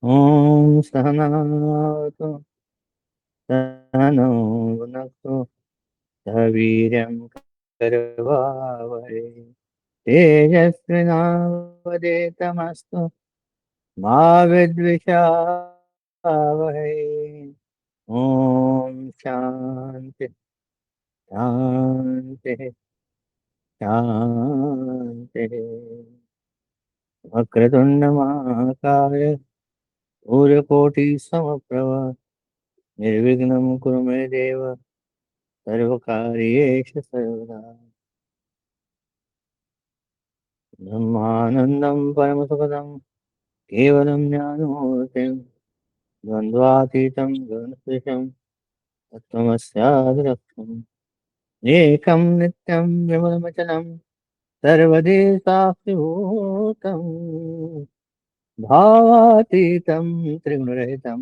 ॐ सहनावतु सहनौ भुनक्तु सह वीर्यं करवावहै तेजस्विनावदेतमस्तु मा विद्विषावहै। ॐ शान्ति शान्ति शान्तिः। वक्रतुण्डमहाकाय सूर्यकोटिसमप्रभ निर्विघ्नं कुरु मे देव सर्वकार्येषु सर्वदा। ब्रह्मानन्दं परमसुखदं केवलं ज्ञानमूर्तिं द्वन्द्वातीतं गगनसदृशं तत्त्वमस्यादिलक्ष्यम् एकं नित्यं विमलमचलं सर्वदि साक्षिभूतं भावातीतं त्रिगुणरहितं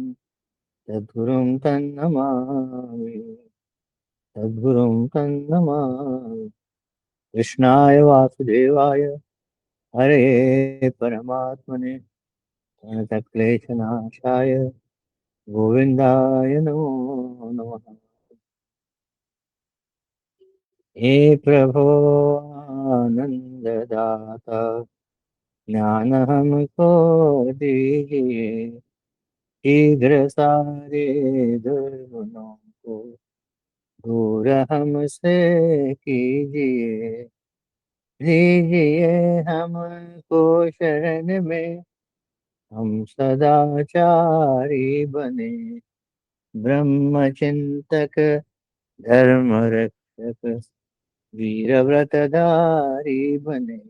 सद्गुरुं तन्नमामि सद्गुरुं तन्नमामि। कृष्णाय वासुदेवाय हरे परमात्मने प्रणतक्लेशनाशाय गोविन्दाय नमो नमः। हे प्रभो आनन्ददाता ज्ञान हमको दीजिए शीघ्र सारे दुर्गुणों को दूर हमसे कीजिए। लीजिए हमको शरण में हम सदाचारी बने ब्रह्म चिंतक धर्म रक्षक वीर व्रतधारी बने।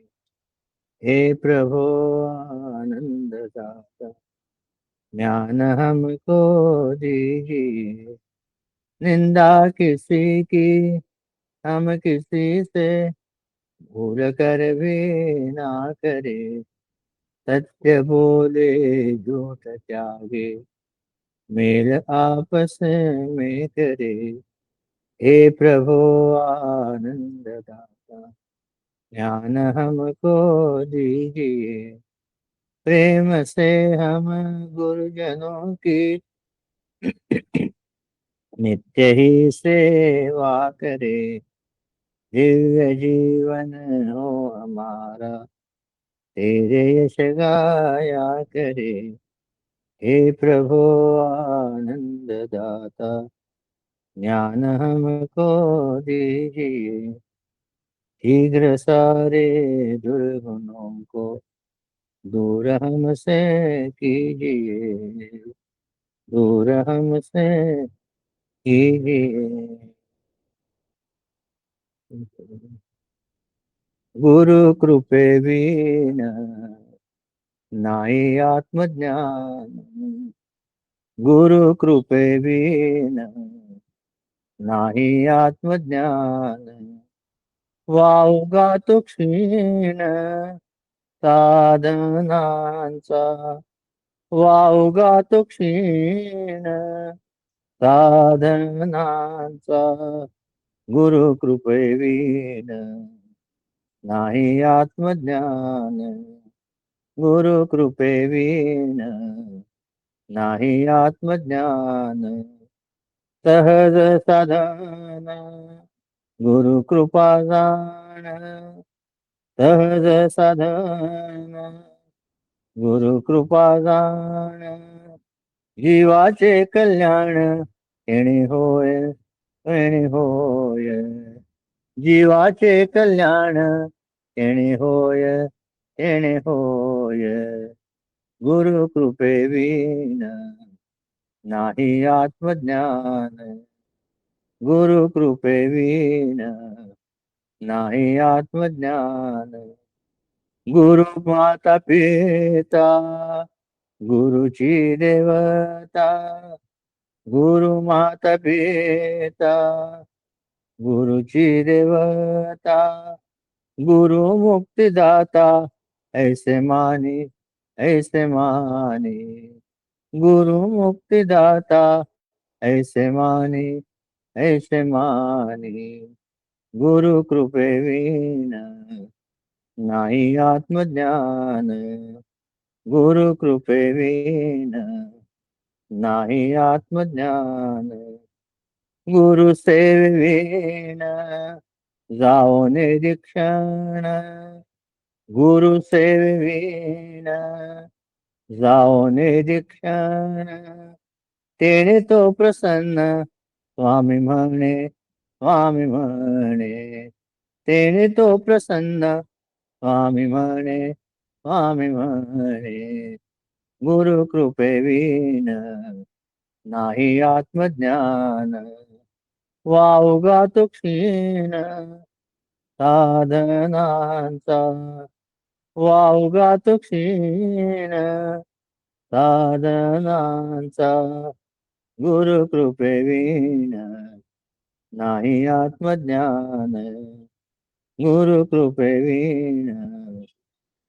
हे प्रभु आनंद दाता ज्ञान हमको दीजिए। निंदा किसी की हम किसी से भूल कर भी ना करे। सत्य बोले झूठ त्यागे मेल आपस में करे। हे प्रभु आनंद दाता ज्ञान हमको दीजिए। प्रेम से हम गुरुजनों की नित्य ही सेवा करे। दिव्य जीवन हो हमारा तेरे यश गाया करे। हे प्रभु आनंद दाता ज्ञान हमको दीजिए। शीघ्र सारे दुर्गुणों को दूर हमसे कीजिए। दूर हमसे कीजिए। गुरु कृपे बिना नाहि आत्मज्ञान। गुरु कृपे बिना नाही आत्मज्ञान। वावगा तो क्षीण साधनांचा वावगा तो क्षीण साधनांचा गुरु कृपेवीन नाही आत्मज्ञान। गुरु कृपेवीन नाही आत्मज्ञान। सहज साधन गुरु कृपा जाण सहज साधन गुरु कृपा जाण जीवाचे कल्याण येणे होय येणे होय। जीवाचे कल्याण येणे होय येणे होय। गुरु कृपे विन नाही आत्मज्ञान। गुरु कृपे विन नाही आत्मज्ञान। गुरु माता पिता गुरुची देवता गुरु माता पिता गुरुची देवता गुरु मुक्तिदाता ऐसे मानी ऐसे मानी। गुरु मुक्तिदाता ऐसे मानी ऐसे मानी। गुरु कृपे विना नाही आत्मज्ञान। गुरु कृपेवीन नाही आत्मज्ञान. गुरु सेविन जाओ निरीक्षण. गुरु सेविन जाओ निरीक्षण. तेने तो प्रसन्न स्वामी म्हणे, स्वामी म्हणे. तेने तो प्रसन्न स्वामी म्हणे, स्वामी म्हणे. गुरु कृपेवीन नाही आत्मज्ञान. वावगा तो क्षीण साधनांचा. वावगा तो क्षीण साधनांचा. गुरु कृपेवीन नाही आत्मज्ञान. गुरु कृपेवीन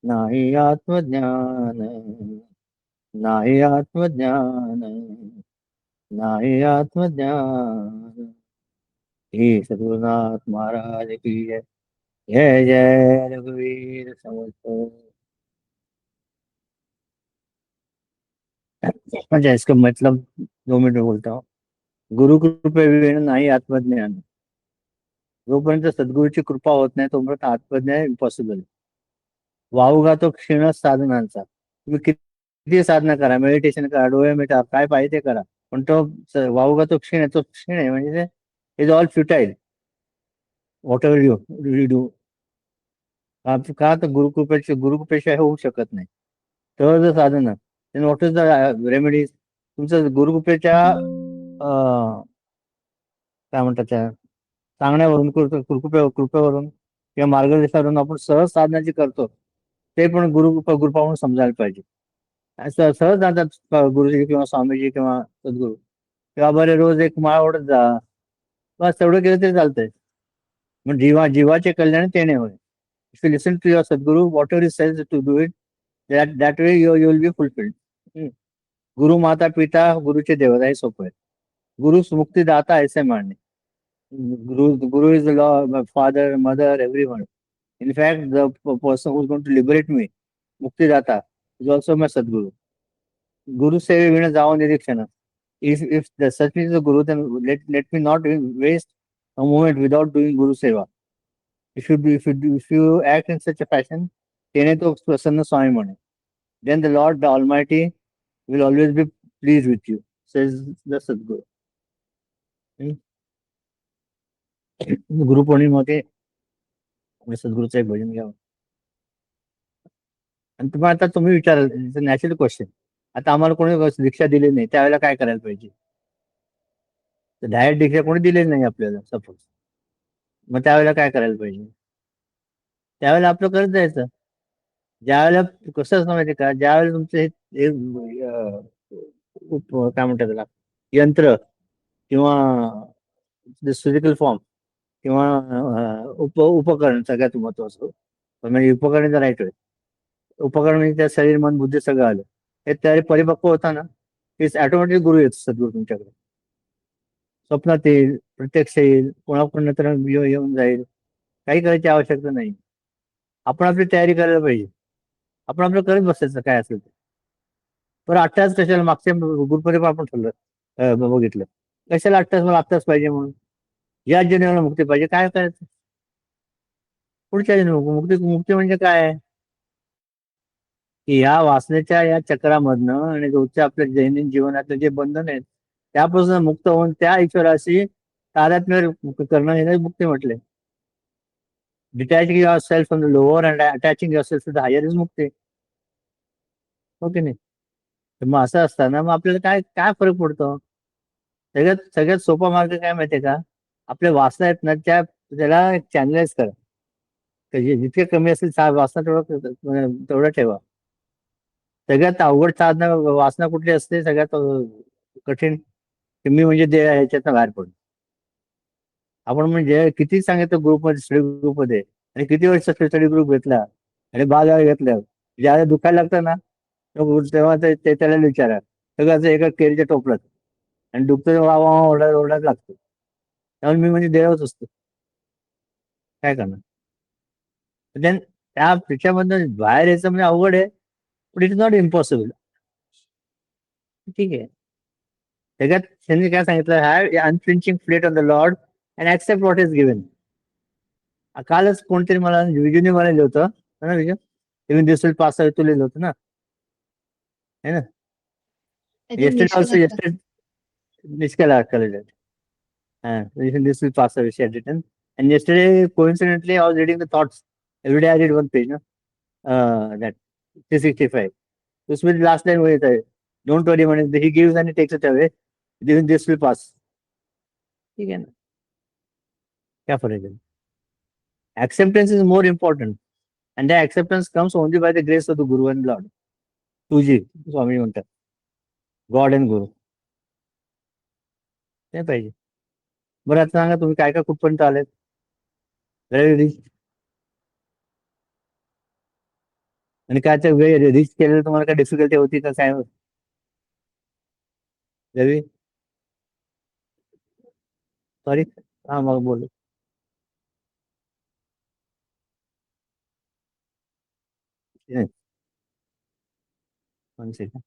नाही आत्मज्ञान. नाही आत्मज्ञान. नाही आत्मज्ञान. हे सद्गुरुनाथ महाराज की जय. जय जय रघुवीर समर्थ. अच्छा, इसका मतलब 2 मिनट में बोलता हूँ. गुरु कृपे विना नाही आत्मज्ञान. जोपर्यंत सद्गुरूची कृपा होत नाही तोपर्यंत आत्मज्ञान इम्पॉसिबल. वाहुगा तो क्षीण साधनांचा. तुम्ही किती साधना करा, मेडिटेशन करा, डोळे मिटा, काय पाहिजे ते करा, पण तो वाहुगा तो क्षीण आहे. तो क्षीण आहे म्हणजे is all futile. Whatever you do. का तर गुरुकृपेशिवाय होऊ शकत नाही. तर साधना, व्हॉट इज द रेमेडीज. तुमचं गुरुकृपेच्या काय म्हणतात त्या सांगण्यावरून, कृपेवरून किंवा मार्गदर्शनावरून आपण सहज साधना जी करतो ते पण गुरुकृपा म्हणून समजायला पाहिजे. सहज जातात गुरुजी किंवा स्वामीजी किंवा सद्गुरू, किंवा बरे रोज एक माळ ओढत जा, बस तेवढं केलं तरी चालतंय. मग जीवाचे कल्याण तेने होय. If you listen to your Sadguru, whatever is sells to do it, that way you will be fulfilled. गुरु माता पिता गुरुचे देवता हे सोपं आहे. गुरु मुक्तिदाता ऐसे मानणे. Guru is the law, my father, mother, everyone. In fact, the person who is going to liberate me, Muktidata, is also my Sadguru. Guru Sevi Vina Jao Nirikshana. If the such is the Guru, then let me not waste a moment without doing Guru Seva. If you act in such a fashion, Tene to Prasanna Swami Mane, then the Lord, the Almighty, will always be pleased with you, says the Sadguru. गुरु पौर्णिमेमध्ये सद्गुरूचं एक भजन घ्यावं. आणि तुम्हाला आता तुम्ही विचाराल natural question, आता आम्हाला कोणी दीक्षा दिली नाही त्यावेळेला काय करायला पाहिजे. तर डायरेक्ट दीक्षा कोणी दिलेली नाही आपल्याला सपोज, मग त्यावेळेला काय करायला पाहिजे. त्यावेळेला आपलं करत जायचं. ज्यावेळेला कसं असतं माहिती का, ज्यावेळेला तुमचं हे काय म्हणतात त्याला, यंत्र किंवा फिजिकल फॉर्म किंवा उपकरण सगळ्यात महत्वाचं, म्हणजे उपकरण राईट आहे. उपकरण म्हणजे त्या शरीर मन बुद्धी सगळं आलं, हे तयारी परिपक्व होता ना, की ऑटोमॅटिक गुरु येतो सद्गुरू तुमच्याकडे. स्वप्नात येईल, प्रत्यक्ष येईल, कोणाकडून तर येऊन जाईल. काही करायची आवश्यकता नाही. आपण आपली तयारी करायला पाहिजे. आपण आपलं करत बसायचं काय असेल ते. बरं 8 तास कशाला, मागच्या गुरुपर्यंत आपण ठरलं बघितलं, कशाला 8 तास, मला 8 तास पाहिजे म्हणून. या जन्माला मुक्ती पाहिजे, काय करायचं पुढच्या जन्म मुक्ती. मुक्ती म्हणजे काय, की या वासनेच्या या चक्रामधनं आणि रोजच्या आपल्या दैनंदिन जीवनातले जे बंधन आहेत त्यापासून मुक्त होऊन त्या ईश्वराशी तादात्म्य करणं हे मुक्ती म्हटले. Detaching your self from the lower and attaching your self to the higher is mukti. हो की नाही. तर मग असं असताना मग आपल्याला काय काय फरक पडतो. सगळ्यात सगळ्यात सोपा मार्ग काय माहितीये का, आपल्या वासना आहेत ना त्याला चॅनलाइज करा. जितके कमी असेल वासना तेवढं ठेवा. सगळ्यात अवघड साधना वासना कुठली असते, सगळ्यात कठीण, मी म्हणजे ह्याच्यातनं बाहेर पडतो. आपण म्हणजे किती सांगितलं ग्रुपमध्ये, स्टडी ग्रुपमध्ये, आणि किती वर्ष स्टडी ग्रुप घेतला आणि बागा घेतल्या, ज्याला दुखायला लागतं ना तेव्हा त्याला विचारा, सगळं एका केळीच्या टोपलात, आणि दुखतं वा वा ओरडायला लागतो. त्यामुळे मी म्हणजे देवच असतो, काय करणार. त्या त्याच्यामधनं बाहेर यायचं म्हणजे अवघड आहे, but it is not impossible. ठीक आहे. त्याच्यात त्यांनी काय सांगितलं, have unflinching faith on the Lord and accept what is given. कालच कोणतरी मला विजूने मला लिहिलं होतं ना, विजय इव्हन दिस विल पास तू लिहिलं होतं ना, है ना. I think Yesterday also, Nishkala sir. Niskala College. This will pass away, she had written. And yesterday, coincidentally, I was reading the thoughts. Every day I read one page, no? That 365. उसमें last line वही था. Don't worry, man. He gives and he takes it away. Even this will pass. ठीक है ना? क्या फर्क है? Acceptance is more important, and the acceptance comes only by the grace of the Guru and Lord. तुझी स्वामी म्हणतात. God and गुरु. ते पाहिजे. बरं, आता सांगा तुम्ही काय काय कुठपर्यंत आलेत. रवी, आणि काय ते रिच केलेलं तुम्हाला काय डिफिकल्टी होती का काय रवी? सॉरी, हा मग बोल. One second.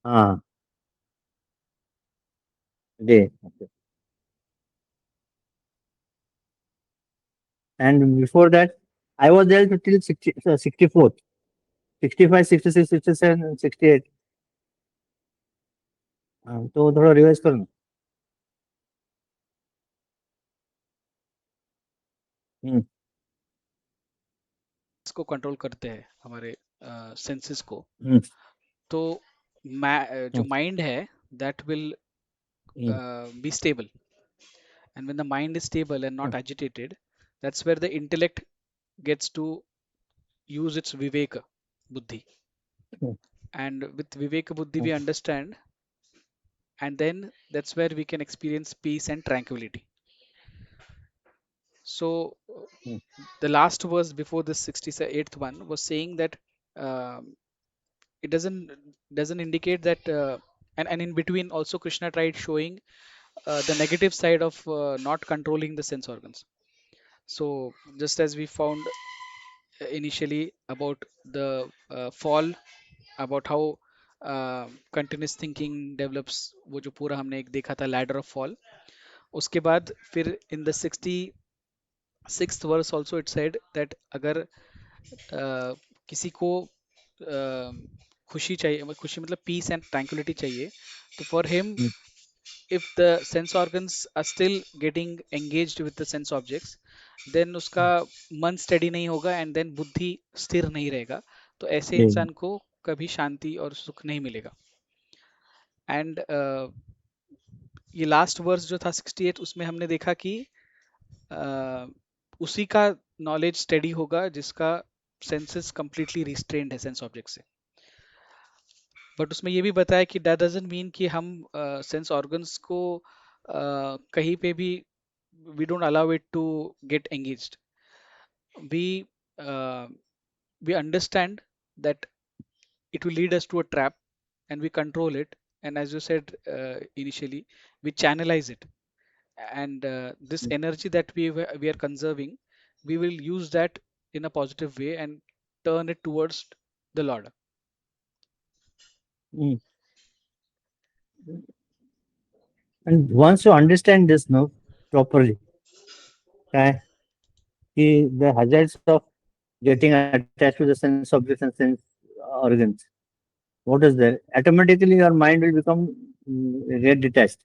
हाँ day. And before that, I was there till 64, 65, 66, 67, 68. तो थोड़ा रिवाइज करो ना. इसको कंट्रोल करते हैं हमारे सेंसेस को. हम्म. तो जो माइंड है that will be stable, and when the mind is stable and not agitated, that's where the intellect gets to use its viveka buddhi, and with viveka buddhi we understand, and then that's where we can experience peace and tranquility. So the last verse before this 68th one was saying that it doesn't indicate that and in between also Krishna tried showing the negative side of not controlling the sense organs. So just as we found initially about the fall, about how continuous thinking develops, वो जो पूरा हमने एक देखा था ladder of fall. उसके बाद फिर in the 66th verse also it said that अगर किसी को खुशी चाहिए, खुशी मतलब peace and tranquility चाहिए, तो for him if the sense organs are still getting engaged with the sense objects, then उसका मन steady नहीं होगा and then बुद्धि स्थिर नहीं रहेगा, तो ऐसे इंसान को कभी शांति और सुख नहीं मिलेगा. एंड ये लास्ट वर्स जो था 68, उसमें हमने देखा कि उसी का नॉलेज स्टडी होगा जिसका सेंसेस कंप्लीटली रिस्ट्रेन्ड है सेंस ऑब्जेक्ट से. बट उसमें ये भी बताया कि दैट डजंट मीन कि हम सेंस ऑर्गन्स को कहीं पे भी we don't allow it to get engaged. We we understand that it will lead us to a trap and we control it, and as you said initially, we channelize it, and this energy that we are conserving, we will use that in a positive way and turn it towards the Lord. And once you understand this now properly, okay, the hazards of getting attached to the sense objects and sense organs, what is there? Automatically your mind will become get detached.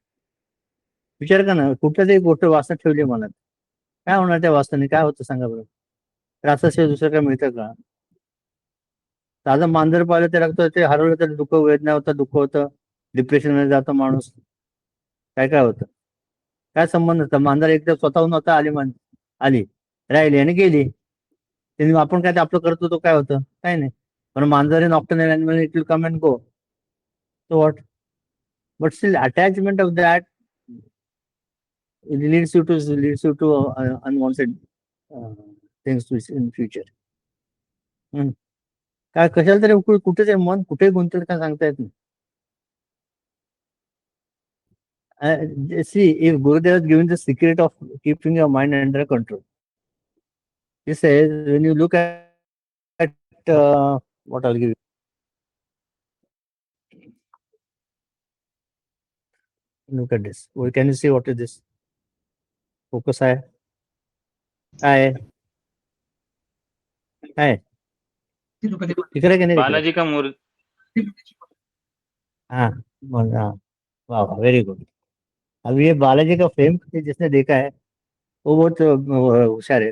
विचार का ना, कुठल्या तरी गोष्ट वाचण्यात ठेवली मनात, काय होणार त्या वाचनाने? काय होतं सांगा बरं? त्रासाशिवाय दुसरं काय मिळतं का? साधं मांजर पाहिलं ते लागतं, ते हरवलं तर दुःख, वेदना होतं, दुःख होतं, डिप्रेशन मध्ये जातो माणूस. काय काय होतं? काय संबंध होता? मांजर एकदा स्वतःहून होता, आली राहिली आणि गेली. त्यांनी आपण काय ते आपलं करतो, तो काय होतं? काय नाही. पण मांजर nocturnal animal, it will come and go. So what? But still attachment of that leads you to unwanted things in future. काय कशाला तरी कुठे ते मन कुठे गुंतल काय सांगता येत नाही. See, if Gurudev has given the secret of keeping your mind under control, he says, when you look at what I'll give you. Look at this. Well, can you see what is this? Focus है. है. है. दिख रहा है कि नहीं दिख रहा है? बालाजी का मूर्ति हाँ हाँ, वाह वेरी गुड. अब ये बालाजी का फ्रेम जिसने देखा है वो बहुत होशियार है.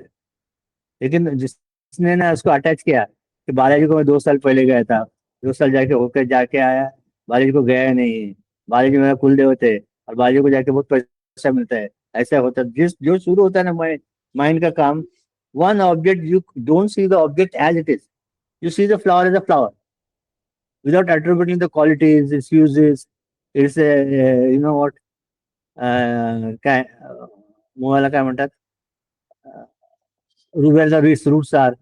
लेकिन जिसने ना उसको अटैच किया कि बालाजी को मैं 2 साल पहले गया था, 2 साल जाके होकर जाके आया, बालाजी को गया नहीं, बालाजी मेरा कुल देवता है और बालाजी को जाके बहुत पैसा मिलता है, ऐसा होता है. जिस जो शुरू होता है ना माइंड का काम, one object, you don't see the object as it is, you see the flower as a flower without attributing the qualities, its uses, its you know what, काय मुळाला काय म्हणतात, रुब्याचा रूट्स आर,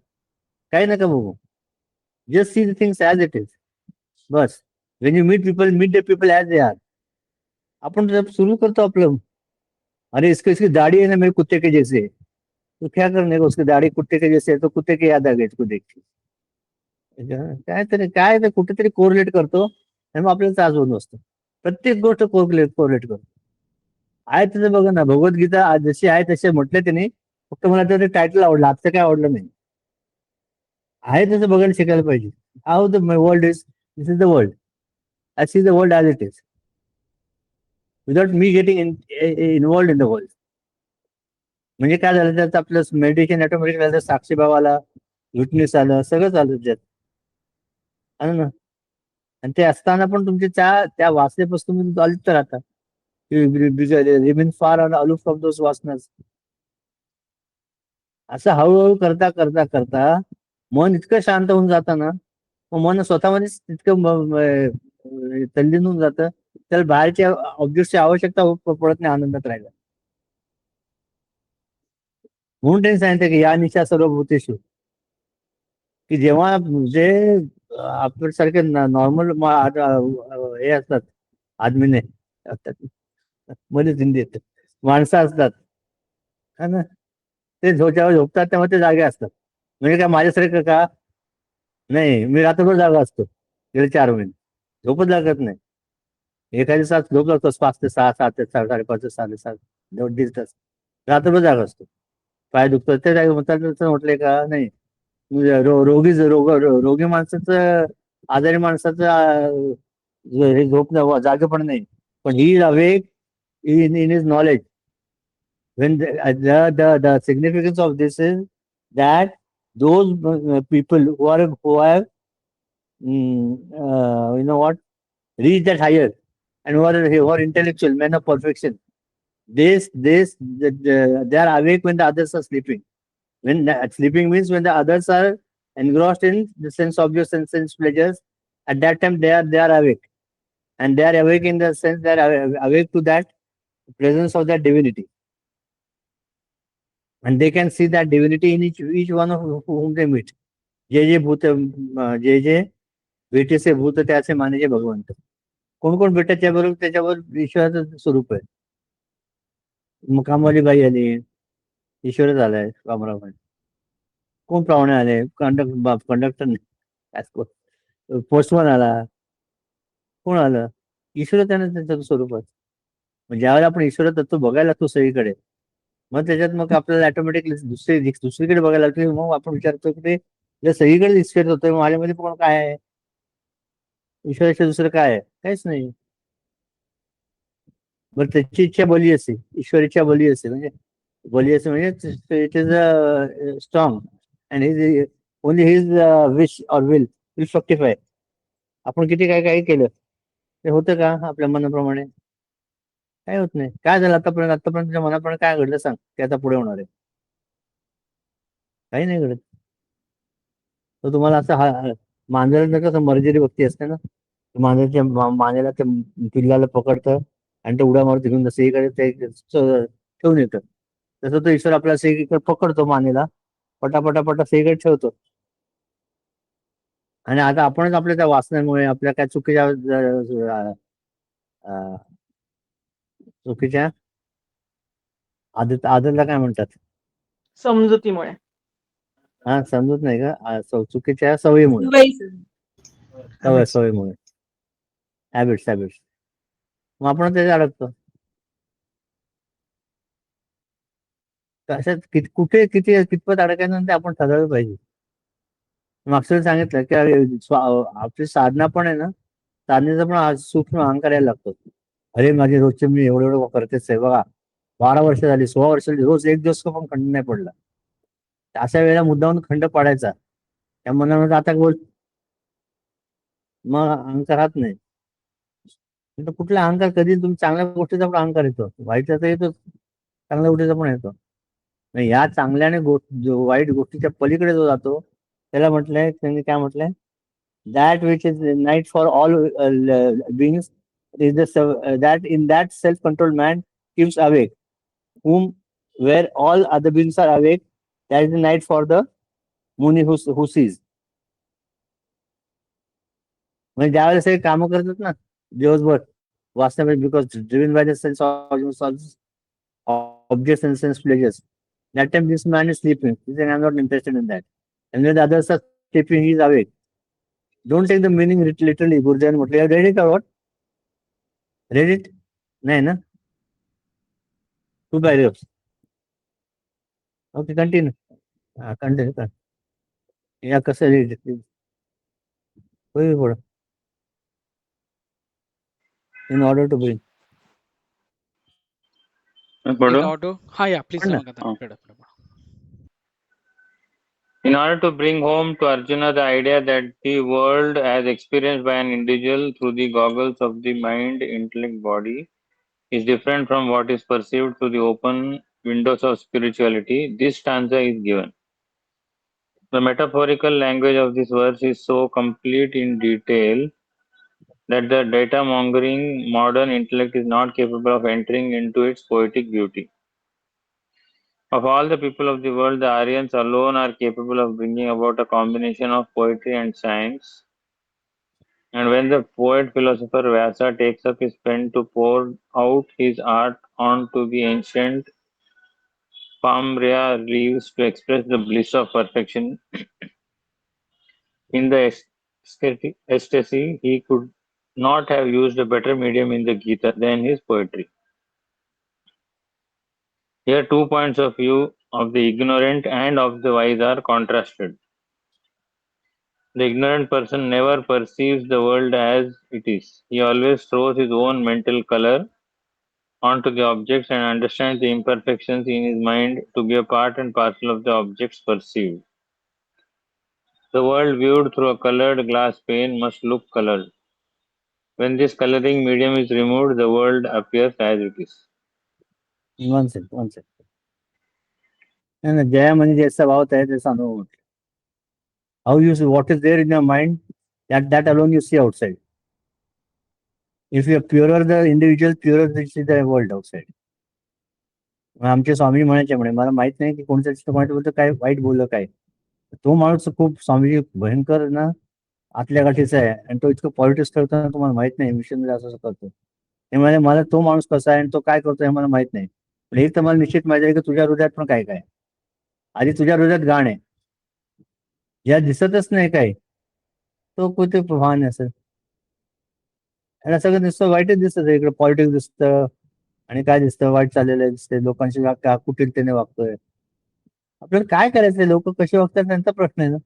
काही नका बघू. Just see the things as it is. बस. When you meet the people as they are. आपण जब शुरू करतो आपलं, अरे इसकी दाढ़ी है ना मेरे कुत्ते के जैसे, तो क्या करने का, उसकी दाढ़ी कुत्ते के जैसे है तो कुत्ते की याद आ गई इसको देख के. काय ते कुठेतरी कोरिलेट करतो आणि मग आपल्याला त्रास होत नसतो. प्रत्येक गोष्ट कोरिलेट करतो. आहे तसं बघा ना, भगवद्गीता जशी आहे तसे म्हटले त्यांनी, फक्त मला ते टायटल आवडलं, आजचं काय आवडलं नाही. आहे तसं बघायला शिकायला पाहिजे. How the world is, this is the world, I see the world as it is, without me getting involved in the world. म्हणजे काय झालं, त्याचं आपलं मेडिटेशन ऑटोमॅटिक झालं, साक्षीभाव आला, विटनेस आलं, सगळं चालू त्यात. आहे ना. आणि ते असताना पण तुमचे त्या वासनेपासून तुम्ही अलिप्त राहता. रिमेन फार अलूफ फ्रॉम दोज वासनास. असं हळूहळू करता करता करता मन इतकं शांत होऊन जातं ना, मग मन स्वतःमध्येच इतकं तल्लीन होऊन जातं, त्याला बाहेरच्या ऑब्जेक्टची आवश्यकता पडत नाही आनंदात राहायला. म्हणून त्यांनी सांगितलं की या निशा सर्व भूतेषु, की जेव्हा जे आपल्यासारखे नॉर्मल हे असतात, आदमीने मध्ये हिंदी येते, माणसं असतात है ना, ते झोपतात तेव्हा ते जागे असतात. म्हणजे काय माझ्यासारखं का नाही, मी रात्रभर जागा असतो गेले 4 महिने, झोपच लागत नाही. एखादी तास झोप लागतो, 5 ते 6, 7 ते 5:30 ते 7:30, 1.5 तास रात्रभर जागा असतो. पाय दुखतो ते जागे म्हणतात, म्हटलंय का नाही. रोगी माणसाचं, आजारी माणसाचं हे झोप जागे पण नाही, पण he is awake in his knowledge. When the significance of this is that those people who have you know what, reached that higher and who are intellectual men of perfection, they are awake when the others are sleeping. When sleeping means when the others are engrossed in the sense objects and sense pleasures, at that time they are awake, and they are awake in the sense they are awake to that presence of that divinity, and they can see that divinity in each one of whom they meet. जे भूत, जे भेटीचे भूत त्याचे मानेचे भगवंत. कोण कोण भेटत त्याबरोबर त्याच्यावर ईश्वराचं स्वरूप आहे. मग कामवाली बाई आली, ईश्वरच आलाय कामराबाई. कोण पाहुणे आले, कंडक्टर, पोस्टमन आला, कोण आलं, ईश्वर त्याने त्याचं स्वरूप आहे. ज्यावेळेला आपण ईश्वर तत्व बघायला लागतो सगळीकडे, मग त्याच्यात मग आपल्याला ऑटोमॅटिकली दुसरीकडे बघायला लागतो. मग आपण विचारतो की ते सगळीकडे ईश्वर होतोय, माझ्यामध्ये पण काय आहे, ईश्वराच्या दुसरं काय आहे, काहीच नाही. बरं त्याची इच्छा बली असते, ईश्वर इच्छा बली असते, म्हणजे बली असते म्हणजे it is a strong and his only his wish or will fructify. आपण किती काय काही केलं ते होतं का आपल्या मनाप्रमाणे? काय होत नाही. काय झालं आतापर्यंत तुझ्या मनाप्रमाणे काय घडलं सांग, ते आता पुढे होणार आहे? काही नाही घडत. तर तुम्हाला असं मांजराला कसं मर्जेरी भक्ती असते ना, मांजराच्या मानेला ते पिल्लाला पकडतं आणि ते उड्या मारत घेऊन सगळीकडे ते ठेवून येतं. तसं तो ईश्वर आपल्याला सगळीकडे पकडतो, मानेला पटापटा सगळीकडे ठेवतो. आणि आता आपणच आपल्या त्या वासनेमुळे, आपल्या काय चुकीच्या चुकीच्या आदतला काय म्हणतात? समजुतीमुळे. हा, समजत नाही का? चुकीच्या सवयीमुळे. सवयीमुळे. हॅबिट्स. मग आपण त्याच्यात अडकतो. कुठे कितपत अडकायचं ते आपण ठरवलं पाहिजे. मागच्या वेळी सांगितलं की आपली साधना पण आहे ना, साधनेचा पण सूक्ष्म अहंकार यायला लागतो. अरे माझे रोजचे मी एवढं करतेच आहे बघा, 12 वर्ष झाली, 16 वर्ष झाली, रोज एक दिवस पण खंड नाही पडला. अशा वेळेला मुद्दामून खंड पाडायचा. त्या मनामध्ये आता बोल, मग अहंकार राहत नाही. कुठला अहंकार? कधी तुम्ही चांगल्या गोष्टीचा पण अहंकार येतो, वाईटचा तर येतो, चांगल्या गोष्टीचा पण येतो. या चांगल्याने वाईट गोष्टीच्या पलीकडे जो जातो त्याला म्हटलंय, त्यांनी काय म्हटलंय, that which is night for all बिंग्स is that in that self control man keeps awake whom where all other beings are awake, that is the night for the Muni who sees. म्हणजे ज्यावेळेस हे कामं करतात ना दिवसभर वाचण्यामध्ये, because driven by the sense objects and sense pleasures, that time this man is sleeping. He said, I'm not interested in that. And when the others are sleeping, he is awake. Don't take the meaning literally. Gurudev म्हटलं, you have read it or what? Read it? नाही ना? Two paragraphs. Okay, continue. Continue. या कसं read it? होईल पुढं. In order to bring. In order, yeah, please. पढ़ना. In order to bring home to Arjuna the idea that the world as experienced by an individual through the goggles of the mind, intellect, body is different from what is perceived through the open windows of spirituality, this stanza is given. The metaphorical language of this verse is so complete in detail that the data-mongering modern intellect is not capable of entering into its poetic beauty. Of all the people of the world, the Aryans alone are capable of bringing about a combination of poetry and science. And when the poet-philosopher Vyasa takes up his pen to pour out his art onto the ancient Pamrya leaves to express the bliss of perfection, in the ecstasy, he could not have used a better medium in the Gita than his poetry. Here, 2 points of view of the ignorant and of the wise are contrasted. The ignorant person never perceives the world as it is. He always throws his own mental color onto the objects and understands the imperfections in his mind to be a part and parcel of the objects perceived. The world viewed through a colored glass pane must look colored. When this coloring medium is removed, the world appears as it is. One second. And Jaya म्हणजे जैसा भाव है जैसा अनुभव म्हटलं. How you see what is there in your mind, that alone you see outside. If you are purer the individual, purer you see the world outside. आमचे स्वामी म्हणायचे म्हणे, मला माहित नाही की कोणत्या बोलतो काय वाईट बोललं काय. तो माणूस खूप स्वामीजी भयंकर ना आतल्या गाठीचा आहे आणि तो इतकं पॉलिटिक्स करतो ना, तुम्हाला माहित नाही मिशन मध्ये असं करतो. ते म्हणे मला तो माणूस कसा आहे आणि तो काय करतो हे मला माहित नाही, पण एक तर मला निश्चित माहिती आहे की तुझ्या हृदयात पण काय काय आधी तुझ्या हृदयात गाण आहे, ज्या दिसतच नाही काय तो कुठे भान असेल. याला सगळं दिसतं वाईटच दिसतं, इकडे पॉलिटिक्स दिसतं आणि काय दिसतं वाईट चाललेलं दिसते, लोकांशी कुटिलतेने वागतोय. आपल्याला काय करायचंय, लोक कसे वागतात त्यांचा प्रश्न आहे ना.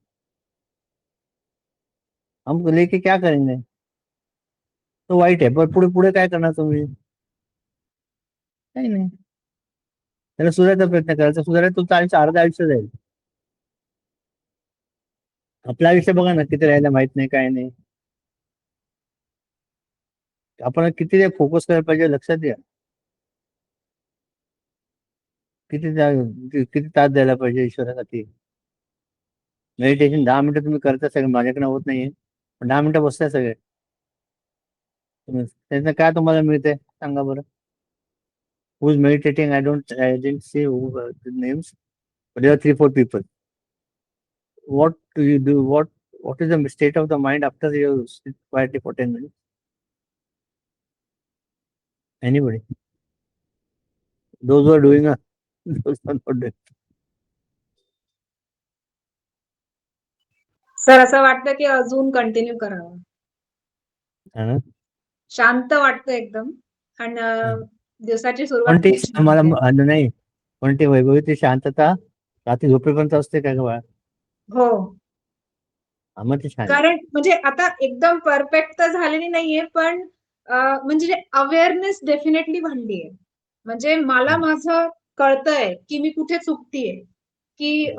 हम लेके क्या करेंगे, तो वाईट आहे पण पुढे पुढे काय करणार तुम्ही, काही नाही. त्याला सुधारायचा प्रयत्न करायचा, सुधारायला तुमचं आयुष्य अर्ध आयुष्य जाईल. आपलं आयुष्य बघा ना किती राहायला माहित नाही काय नाही. आपण किती फोकस करायला पाहिजे लक्षात द्या, किती तास द्यायला पाहिजे ईश्वरासाठी. मेडिटेशन 10 मिनिटं तुम्ही करता सगळे, माझ्याकडे होत नाहीये पण 10 मिनिटं बसताय सगळे तुम्ही, त्याचं काय तुम्हाला मिळते सांगा बरं. Who is meditating? I didn't say who the names, but there are 3-4 people. What do you do? What is the state of the mind after you sit quietly for 10 minutes? Anybody? those who are doing those who are not doing. Sir असं वाटतं की अजून continue करावं. है ना? शांत वाटतं एकदम आणि दिवसाची पण सुरुवात ती खूप छान मला होते. नाही, पण ती वैभवी ती शांतता रात्री झोपेपर्यंत असते का ग बाळा? हो. मग ते छान आहे. कारण म्हणजे आता एकदम परफेक्ट तर झालेली नाहीये, पण म्हणजे अवेअरनेस डेफिनेटली वाढलीये. म्हणजे मला माझं कळतंय की मी कुठे चुकतीये, की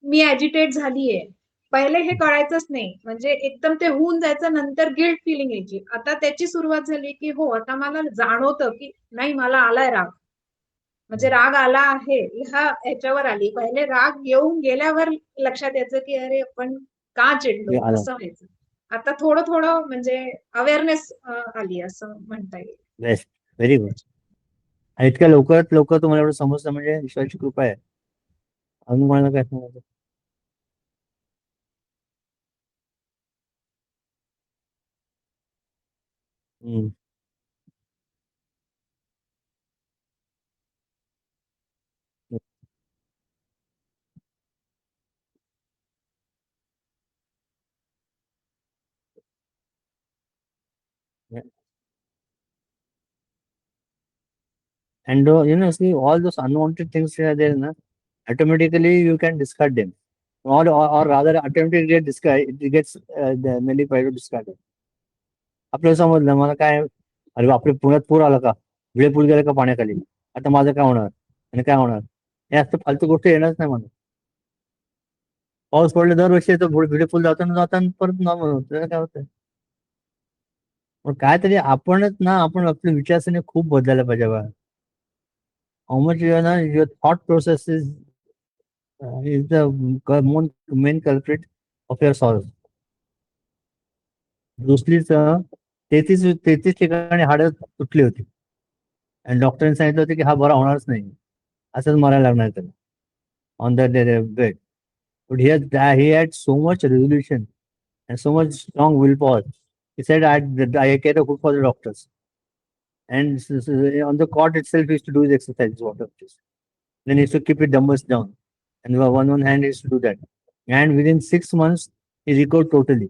मी ॲजिटेट झालीये. पहिले हे कळायचंच नाही. म्हणजे एकदम ते होऊन जायचं, नंतर गिल्ट फीलिंग यायची. आता त्याची सुरुवात झाली की हो, आता मला जाणवतं की नाही मला आलाय राग. म्हणजे राग आला आहे ह्याच्यावर आली. पहिले राग येऊन गेल्यावर लक्षात यायचं की अरे आपण का चिडलो आलं. असं व्हायचं. आता थोडं थोडं म्हणजे अवेअरनेस आली असं म्हणता येईल. Best, very good. इतक्या लवकरात लवकर तुम्हाला एवढं समजतं म्हणजे ईश्वराची कृपा आहे. अजून मला काय सांगायचं? हम्म. And see, all those unwanted things are there, na, automatically you can discard them. Or rather, automatically get discard, it gets nullified or discarded. आपल्याला समजलं मला काय, अरे आपल्या पुण्यात पूर आला का, विळेपूल गेला का पाण्याखाली, आता माझं काय होणार आणि काय होणार, हे असं फालतू गोष्टी येणारच नाही मला. पाऊस पडले दरवर्षी येतो, विळेपूल जाताना जाताना परत नॉर्मल होतं, त्याला काय होतं. पण कायतरी आपणच ना, आपण आपली विचारसरणी खूप बदलायला पाहिजे बा. How much your thought process is the main culprit of your sorrows. दुसरीच 33 ठिकाणी हाडं तुटली होती आणि डॉक्टरांनी सांगितलं होतं की हा बरा होणारच नाही, असंच मरायला लागणार त्याला on the bed. But he had so much resolution and so much strong willpower. He said, I care good for the doctors. And on the cot itself, he used to do his exercises, water. Then he used to keep his dumbbells down. And one hand he used to do that. And within 6 months, he recovered totally.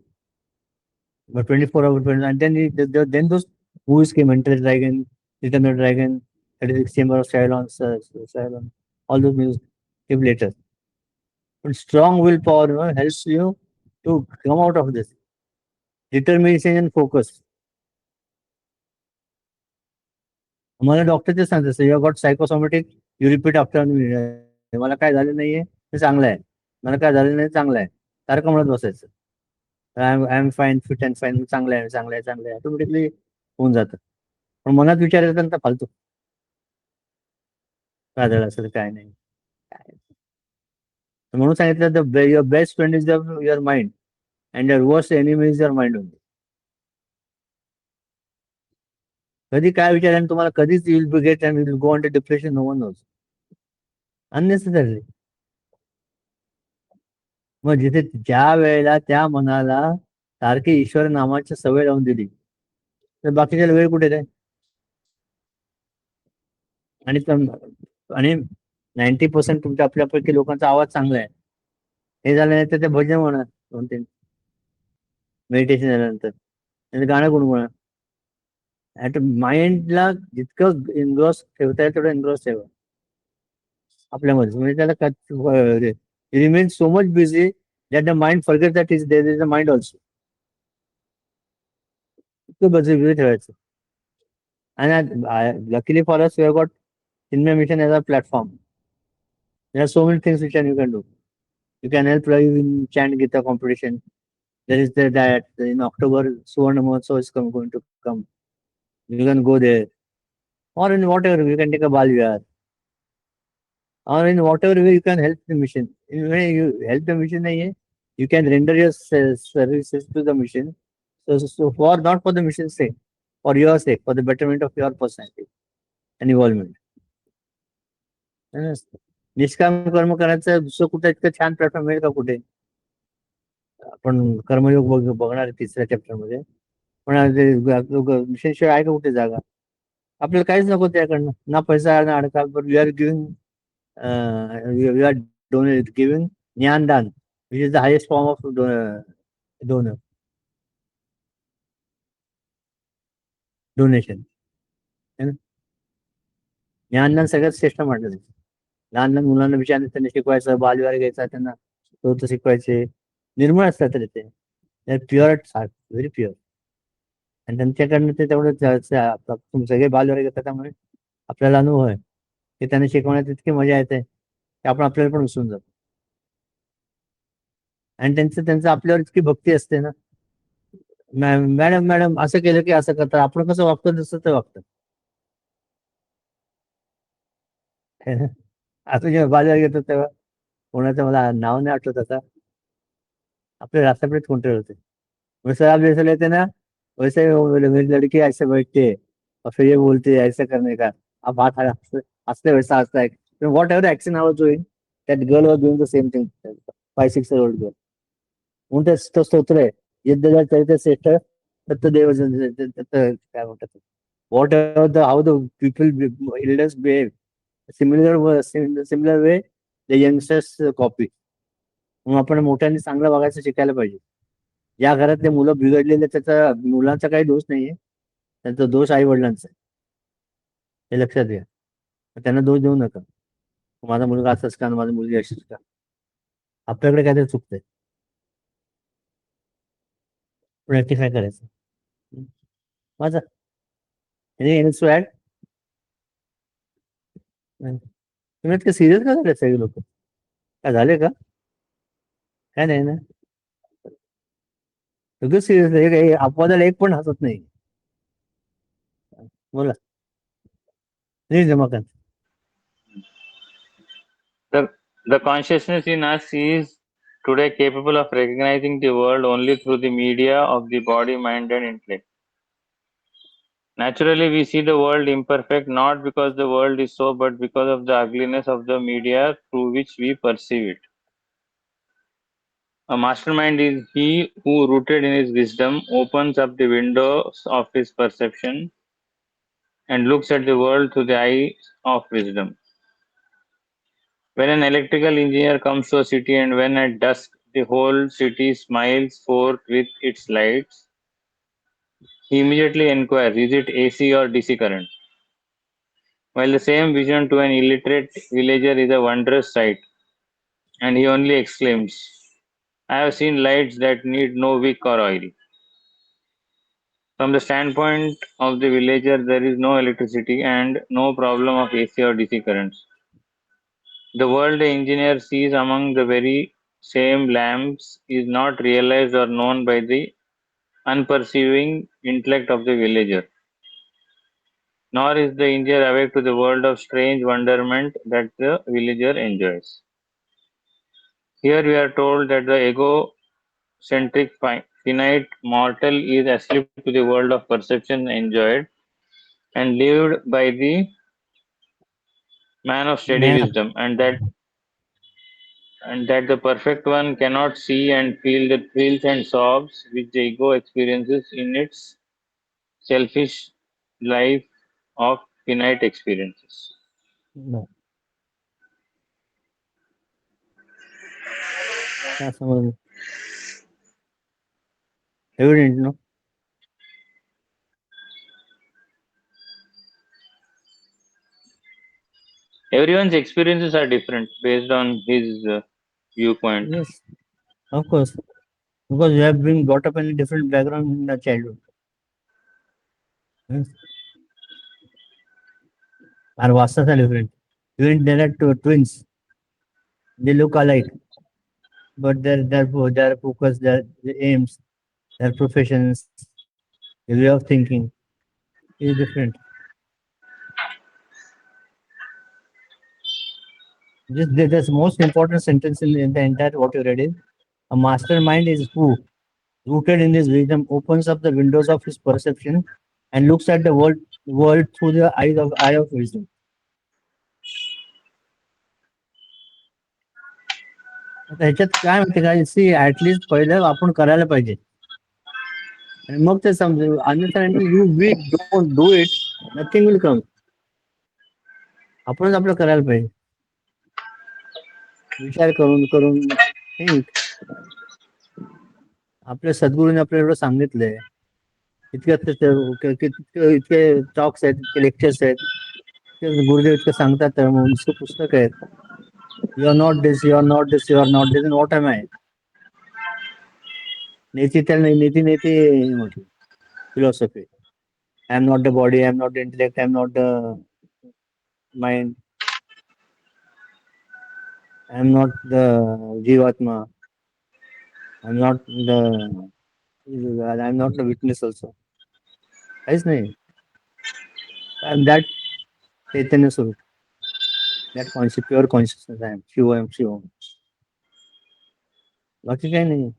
But 24 hours, and then those movies came, Enter the Dragon, Return of the Dragon, 36 Chamber of Silence, all those movies came later. But strong willpower helps you to come out of this. Determination and focus. मला doctor ते सांगतात, you got psychosomatic, you repeat after me. मला काय झालं नाहीये ते चांगलं आहे, मला काय झालं नाही चांगलं आहे, सारखं म्हणत बसायचं. I am fine, fit and fine, चांगलं आहे, चांगलं आहे, चांगलं आहे, ऑटोमॅटिकली होऊन जातं. पण मनात विचार येतात ना फालतू, काय झालं असेल काय नाही. म्हणून सांगितलं, your best friend is your mind and your worst enemy is your mind only. कधी काय विचार आणि तुम्हाला कधीच will be get and will go on to depression, no one knows. Unnecessary. मग जिथे ज्या वेळेला त्या मनाला सारखी ईश्वर नामाची सवय लावून दिली, तर बाकीच्या वेळ कुठे काय. आणि 90% तुमच्या आपल्यापैकी लोकांचा आवाज चांगला आहे, हे झालं नाही तर ते भजन होणार 2-3 मेडिटेशन झाल्यानंतर, आणि गाणं गुणगुणा. माइंडला जितकं इनग्रॉस ठेवता येईल तेवढं इनग्रॉस ठेवा आपल्यामध्ये, म्हणजे त्याला remain so much busy that the mind forgets that there is a mind also. इतकं बिझी ठेवायचं. And luckily for us, we have got Chinmay Mission as a platform. There are so many things which you can do. You can help Ravi in chant Gita competition. There is that in October, Suvarna Mahotsav is going to come. You can go there. Or in whatever, you can take a Bal Vihar. Or in whatever way you can help the mission. In way you help the mission, you can render your services to the mission. So for not for the mission's sake, for your sake, for the betterment of your personality and involvement. निष्काम कर्म करायचं दुसरं कुठे इतकं छान platform मिळेल का कुठे. आपण कर्मयोग बघणार 3ऱ्या चॅप्टर मध्ये, पण मिशन शिवाय आहे का कुठे जागा. आपल्याला काहीच नको त्याकडनं, ना पैसा ना अडका, but we are giving we are giving gyandaan, which is the highest form of donor donation. ज्ञानदान सगळ्यात श्रेष्ठ म्हटलं जातं. लहान लहान मुलांना विचार त्यांना शिकवायचं, बालविहार घ्यायचा, त्यांना स्तोत्र शिकवायचे, निर्मळ असतात तरी ते प्युअर हार्ट, व्हेरी प्युअर. आणि त्यांच्याकडनं ते तेवढं सगळे बालविहार घेतात, त्यामुळे आपल्याला अनुभव आहे की त्यांना शिकवण्यात इतकी मजा येते की आपण आपल्याला पण विसरून जातो. आणि त्यांचं आपल्यावर इतकी भक्ती असते ना, मॅडम मॅडम असं केलं की असं करतात, आपण कसं वागतो तसं ते वागतं. आता जेव्हा बाजार घेतो तेव्हा कोणाचं मला नाव नाही आठवत आता, आपले राष्ट्रपती कोणते होते, वैसे आप जैसे लेते ना वैसे मेरी लड़की ऐसे बैठती है और फिर ये बोलती है ऐसे करने का, अब बात हंसते वैसा हंसता है. What ever action I was doing, that girl was doing the same thing, 5-6-year-old girl. म्हणून ते स्तोत्र आहे, युद्ध चरित्र श्रेष्ठ सत्यदेव काय म्हणतात, what ever the how the people elders behave, similar way the youngsters copy. म्हणून आपण मोठ्यांनी चांगलं वागायचं शिकायला पाहिजे. ज्या घरातले मुलं बिघडलेले, त्याचा मुलांचा काही दोष नाहीये, त्यांचा दोष आई वडिलांचा आहे, हे लक्षात घ्या. त्यांना दोष देऊ नका, माझा मुलगा असंच का, माझी मुलगी अशीच का. आपल्याकडे काहीतरी चुकतंय, रेक्टिफाय करायचं. माझा ऍड तुम्ही इतके सिरियस का झाले सगळे लोक, काय झाले का, काय नाही ना, सगळं सिरियस. अपवादाला एक पण हसत नाही. बोला नाही जमाकांत. The consciousness in us is today capable of recognizing the world only through the media of the body, mind, and intellect. Naturally, we see the world imperfect not because the world is so, but because of the ugliness of the media through which we perceive it. A mastermind is he who, rooted in his wisdom, opens up the windows of his perception and looks at the world through the eyes of wisdom. When an electrical engineer comes to a city and when at dusk the whole city smiles forth with its lights, he immediately inquires, is it AC or DC current? While the same vision to an illiterate villager is a wondrous sight, and he only exclaims, I have seen lights that need no wick or oil. From the standpoint of the villager, there is no electricity and no problem of AC or DC currents. The world the engineer sees among the very same lamps is not realized or known by the unperceiving intellect of the villager, nor is the engineer awake to the world of strange wonderment that the villager enjoys. Here we are told that the egocentric finite mortal is asleep to the world of perception enjoyed and lived by the man of steady Man. wisdom, and that the perfect one cannot see and feel the thrills and sobs which the ego experiences in its selfish life of finite experiences. No. काय समजलं, एव्हिडेंट no. Everyone's experiences are different based on his viewpoint. Yes, of course, because you have been brought up in a different background in the childhood. Yes. Our vastas are different. Even there are two twins, they look alike, but their focus, their aims, their professions, the way of thinking is different. That's the most important sentence in the entire what you read is, a mastermind is who, rooted in his wisdom, opens up the windows of his perception and looks at the world through the eye of wisdom. आता ह्याच्यात काय माहिती का, C at least पहिलं आपण करायला पाहिजे आणि मग ते समजेल. अन्यथा you we don't do it nothing will come. आपणच आपलं करायला पाहिजे. विचार करून करून think. आपल्या सद्गुरूने आपल्याला एवढं सांगितलंय. इतके टॉक्स आहेत, इतके लेक्चर्स आहेत. गुरुदेव इतकं सांगतात, तर मग नुसतं पुस्तक आहेत. You are not this, you are not this, you are not this, what am I? नेती त्याला नेती नेती म्हटलं philosophy. I am not the body, I am not the intellect, I am not the mind, I am not the jivatma, I am not the I am not the witness also. काहीच नाही. I am that chaitanya swaroop, that pure consciousness. I am Shivam Shivam. बाकी काही नाही.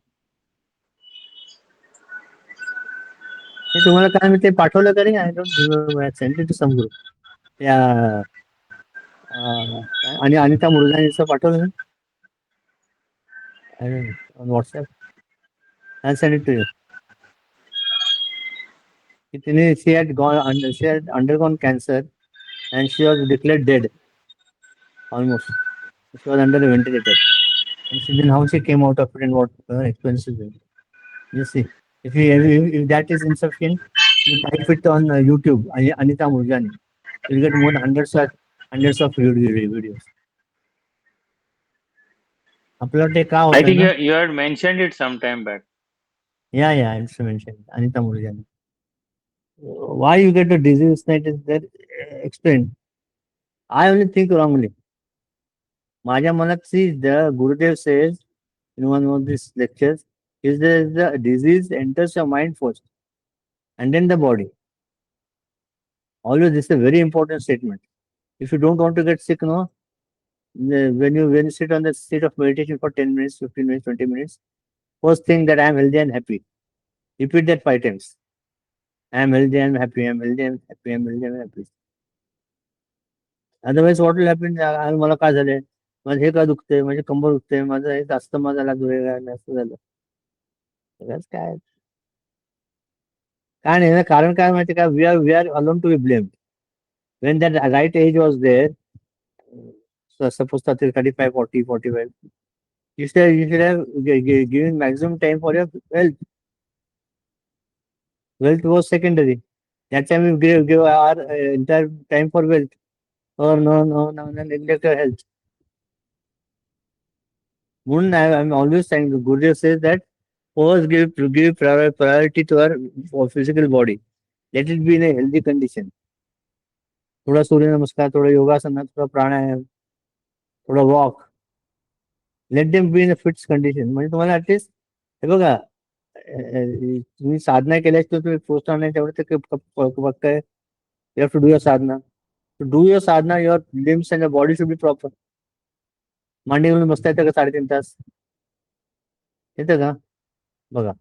हे तुम्हाला काय मी ते पाठवलं का नाही? I don't remember. Send it to some group. त्या आणि अनिता मुरजानीचं पाठवलं ना? On WhatsApp. I send it to you. तिने she had undergone cancer and she was declared dead almost. She was under a ventilator. And then how she came out of it and what her experiences were. You see, if that is insufficient, you type it on YouTube, Anita Murjani. You'll get more than hundreds of videos. आपल्याला ते का I होतं think ना? you had mentioned it some time back. Yeah, I just mentioned Anita Murjani. Why you get a disease that is there explained. I only think wrongly. माझ्या मनात see the Gurudev says in one of these lectures is the disease enters your mind first and then the body. Always this is a very important statement. If you don't want to get sick, no, when you sit on the seat of meditation for 10 minutes, 15 minutes, 20 minutes, first thing that I am healthy and happy. Repeat that 5 times. I am healthy and happy, I am healthy and happy, I am healthy and happy. Otherwise, what will happen? मला काय झालंय? माझं हे का दुखतंय? माझी कंबर दुखते, माझं हे जास्त माझा असं झालं. काय काय नाही ना, कारण काय माहिती का? We are alone to be blamed. When that right age was there, so suppose 35, 40, 45, you should have given maximum time for your health. Wealth was secondary. That time we give our entire time for wealth. Or no, neglect your health. Munn, I'm always saying, the Gurudev says that first give priority to our physical body. Let it be in a healthy condition. थोड़ा सूर्य नमस्कार, थोड़ा योगासन, थोड़ा प्राणायाम, थोड़ा walk. Let them be in a fits condition. म्हणजे तुम्हाला at least हे बघा, तुम्ही साधना केल्यास तर तुम्ही पोहोचणार नाही तेवढं ते बघताय. You have to do your sadhana. To do your sadhana, your limbs and your body should be proper. मांडी घालून बसता येतं का 3.5 तास? येतं का? बघा,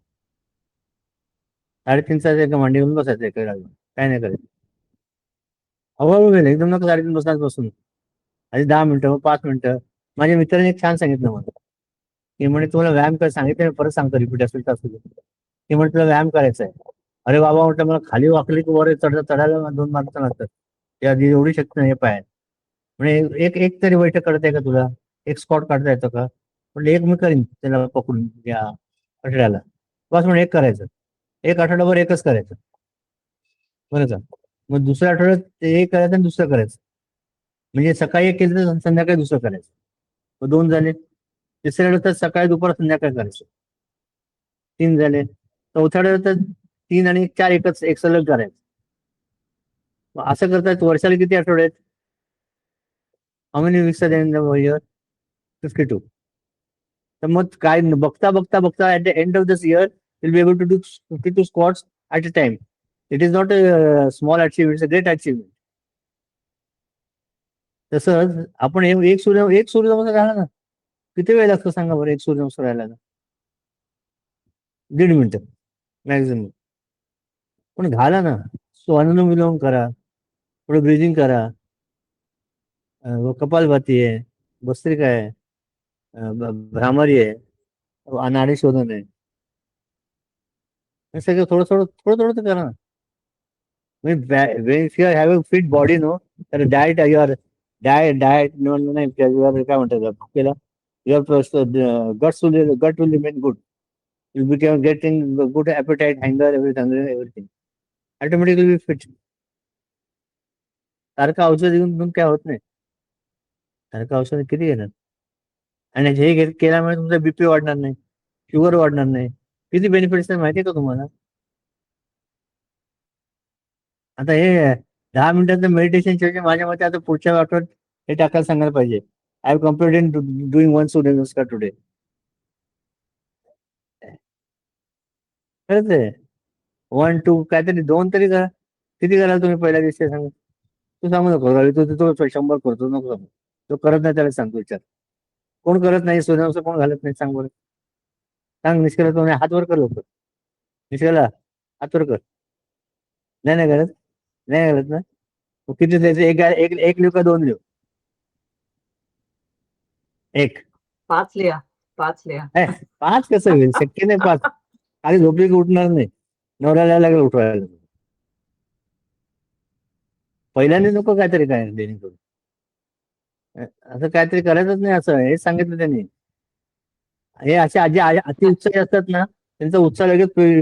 3.5 तास एका मांडी घालून बसायचं एका जागेवर, काय नाही करायचं. हळूहळू गेलं, एकदम नका 3.5 तास बसून. आधी 10 मिनिटं, मग 5 मिनिटं. माझ्या मित्राने एक छान सांगितलं मला, की म्हणे तुम्हाला व्यायाम कर. सांगितलं, परत सांगतो, रिपीट असेल तर असू दे. की म्हणे तुला व्यायाम करायचा आहे. अरे बाबा म्हटलं, मला खाली वाकली की वर चढायला 2 माणसं लागतात. त्या आधी एवढी शक्ती नाही पाय. म्हणजे एक एक तरी बैठक करता का तुला? एक स्कॉट काढता येतं का? म्हणजे एक मी करीन त्याला पकडून या आठवड्याला. बस म्हणजे एक करायचं. एक आठवड्याभर एकच करायचं, बरं का? मग दुसऱ्या आठवड्यात ते एक करायचं आणि दुसरं करायचं. म्हणजे सकाळी एक केलं तर संध्याकाळी दुसरं करायचं. मग 2 झाले. तिसऱ्या आठवड्यात तर सकाळी दुपार संध्याकाळी करायचं. 3 झाले. चौथ्या आठवड्यात तर 3 आणि 4 एक सलग करायचं. मग असं करतात वर्षाला किती आठवडे आहेत? How many weeks are in the year? 52. तर मग काय बघता बघता बघता at the end of this year will be able to do 52 squats at a time. It is not a small achievement, it's a great achievement. तसंच आपण एक सूर्यनमस्कार राहिला ना, किती वेळ लागतो सांगा बरं? एक सूर्यनमस्कार राहिला 1.5 मिनिटं मॅक्झिमम. पण घाला ना, अनुलोम विलोम करा, थोडं ब्रिदिंग करा, कपालभाती आहे, भस्त्रिका आहे, भ्रामरी आहे, नाडी शोधन आहे. हे सगळं थोडं थोडं तर करा ना. If you have a fit body, no, तर diet no नाही काय म्हणतात आपल्याला your gut will remain good. You become getting good appetite, everything. Automatically be fit. सारखं औषध घेऊन काय होत नाही. सारखं औषध किती घेणार आणि हे केल्यामुळे तुमचा बीपी वाढणार नाही, शुगर वाढणार नाही. किती बेनिफिट्स आहे माहिती आहे का तुम्हाला? आता हे 10 मिनिटाचं मेडिटेशन माझ्या मते आता पुढच्या आठवड्यात हे टाकायला सांगायला पाहिजे. I have completed in doing 1 सूर्य नमस्कार टुडे. खरंच आहे. 1, 2 काहीतरी 2 तरी करा. किती कराल तुम्ही पहिल्या दिवशी सांगा? तू सांगू नको. तो 100 करतो नको सांगू. तो करत नाही त्याला सांगतो विचार. कोण करत नाही सूर्यनमस्कार कोण घालत नाही सांग बरं. सांग निष्काला तुम्ही हात वर कर लवकर. निष्काला हात वर कर. नाही घालत? नाही घालत ना? मग किती द्यायचं? एक लिव का 2 लिव? 1. 5 लिहा. 5 लिहा. 5 कसं होईल? शक्य नाही 5. खाली झोपली की उठणार नाही. नवऱ्याला लागेल उठवायला. पहिल्याने नको काहीतरी काय देणे करून. असं काहीतरी करायचंच नाही असं हे सांगितलं त्यांनी. हे असे अति उत्साही असतात ना त्यांचा उत्साह लगेच नाही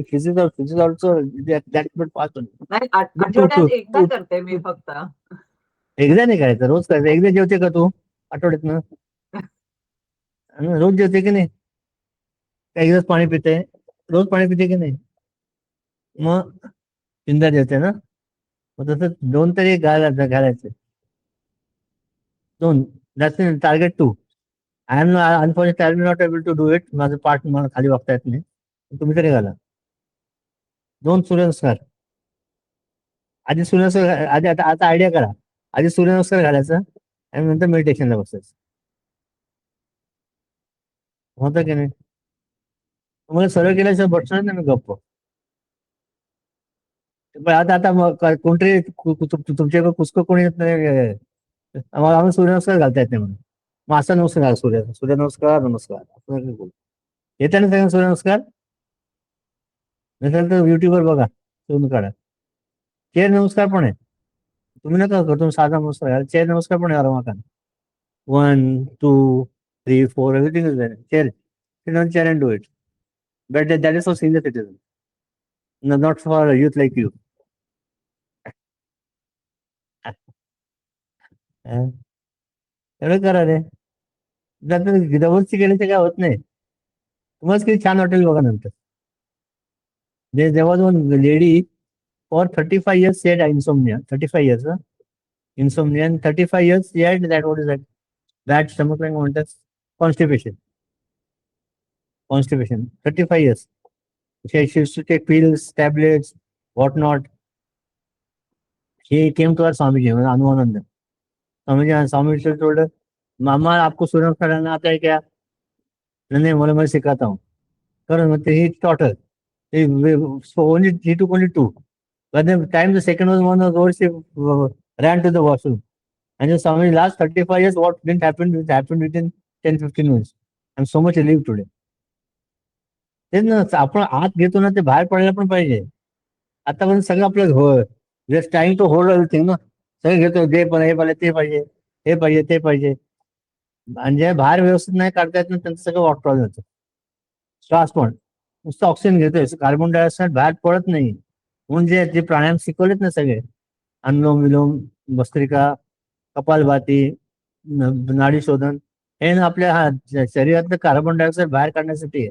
आठवड्यात एकदा करते मी फक्त. एकदा नाही करायचं, रोज करायचं. एकदा जेवते का तू आठवड्यात? रोज जेवते की नाही? एकदाच पाणी पिते? रोज पाणी पिते की नाही? मग चिंता जेवते ना? मग तसं 2 तरी घालायचे. 2. Target 2. I am unfortunately not able to do it. माझं पाठ मला खाली वागता येत नाही. तुम्ही तरी घाला. 2 सूर्यनमस्कार. आधी सूर्यनमस्कार आधी आता आयडिया करा. आधी सूर्यनमस्कार घालायचं आणि नंतर मेडिटेशनला बसायचं. होतं की नाही? तुम्हाला सरळ केल्याशिवाय बसणार नाही मी गप्प. पण आता कोणतरी तुमच्याकडे पुस्तक कोणी येत नाही. आम्हाला सूर्यनमस्कार घालता येत नाही म्हणून. मग असा नमस्कार घाला. सूर्यनमस्कार नमस्कार येते ना सगळ्यांना सूर्यनमस्कार? नसेल तर युट्यूबवर बघा तुम्ही काढा. चेअर नमस्कार पण आहे. तुम्ही नका करतो साधा नमस्कार. चेअर नमस्कार पण आहे Ramakant. 1, 2, 3, 4 everything is there. Sit on chair and do it. But that is for senior citizens. No, not for youth like you. एवढं करा रे. जबरदस्ती केल्याचं काय होत नाही. तुम्हालाच किती छान वाटेल बघा नंतर. There was one lady for 35 years she had insomnia. 35 years, insomnia, and 35 years she had that. What is that? Bad stomach pain, म्हणतात constipation. 35 years. She used to take pills, tablets, whatnot. She came to her Swamiji, Anuvananda. Swamiji told her, "Mama, आपको सूर्य नमस्कार करना आता है क्या?" नहीं, मैं सिखाता हूँ. He taught her. He took only 2. By the time the second one was over, she ran to the washroom. And the Swami, last 35 years, what didn't happen, it happened within 10-15 minutes. I'm so much relieved today. तेच ना, आपण आत घेतो ना ते बाहेर पडायला पण पाहिजे. आतापर्यंत सगळं आपलं just time to hold everything ना. सगळं घेतो, हे पाहिजे ते पाहिजे, हे पाहिजे ते पाहिजे. आणि जे बाहेर व्यवस्थित नाही काढता येत ना त्यांचं सगळं वॉट प्रॉब्लेम होतं. श्वास पण नुसतं ऑक्सिजन घेतोय, कार्बन डायऑक्साईड बाहेर पडत नाही. म्हणून जे प्राणायाम शिकवलेत ना सगळे, अनुलोम विलोम, भस्त्रिका, कपालभाती, नाडी शोधन, हे ना आपल्या शरीरातलं कार्बन डायऑक्साईड बाहेर काढण्यासाठी आहे.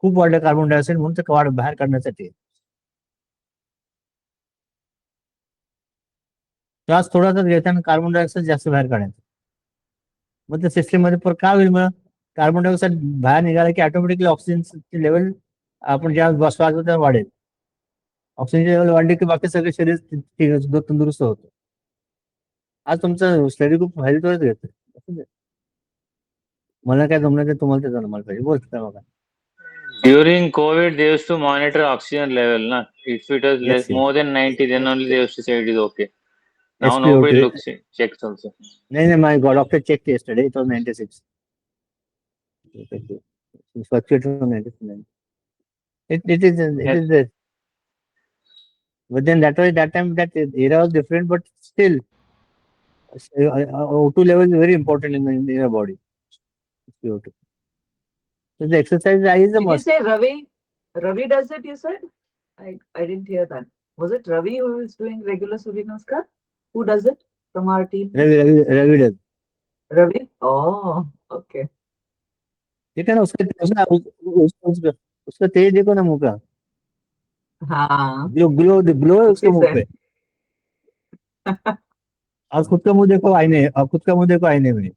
खूप वाढलं कार्बन डायऑक्साईड म्हणून ते बाहेर काढण्यासाठी. श्वास थोडासा घेताना कार्बन डायऑक्साईड जास्त बाहेर काढायचं. मग त्या सिस्टीम मध्ये का होईल? मग कार्बन डायऑक्साईड बाहेर निघाला की ऑटोमॅटिकली ऑक्सिजनची लेवल आपण ज्या श्वास घेतो वाढेल. ऑक्सिजनची लेवल वाढली की बाकी सगळे शरीर तंदुरुस्त होतं. आज तुमचं स्टडी खूप हेल्थवरच घेतोय. मला काय जमलं ते तुम्हाला ते जमलं पाहिजे. बोल बघा. During COVID, they used to monitor oxygen level, na? If it was Yes, more than 90, then only they used to say it is okay. Now SpO2. nobody checks also. No, my doctor checked yesterday. It was 96. It fluctuated from 96. It is But then that time that era was different, but still O2 level is very important in your body. CO2. So the exercise is a Did you must. say Ravi? Ravi does it, you said? I didn't hear that. Was it Ravi who is doing regular Surya Namaskar? Who does it from our team? Ravi does. Ravi? Oh, okay. ठीक है ना उसका तेज देखो ना मुंह का हाँ, ग्लो है उसके उसी मुंह से। पे आज खुद का मुंह देखो आईने अब खुद का मुंह देखो आईने में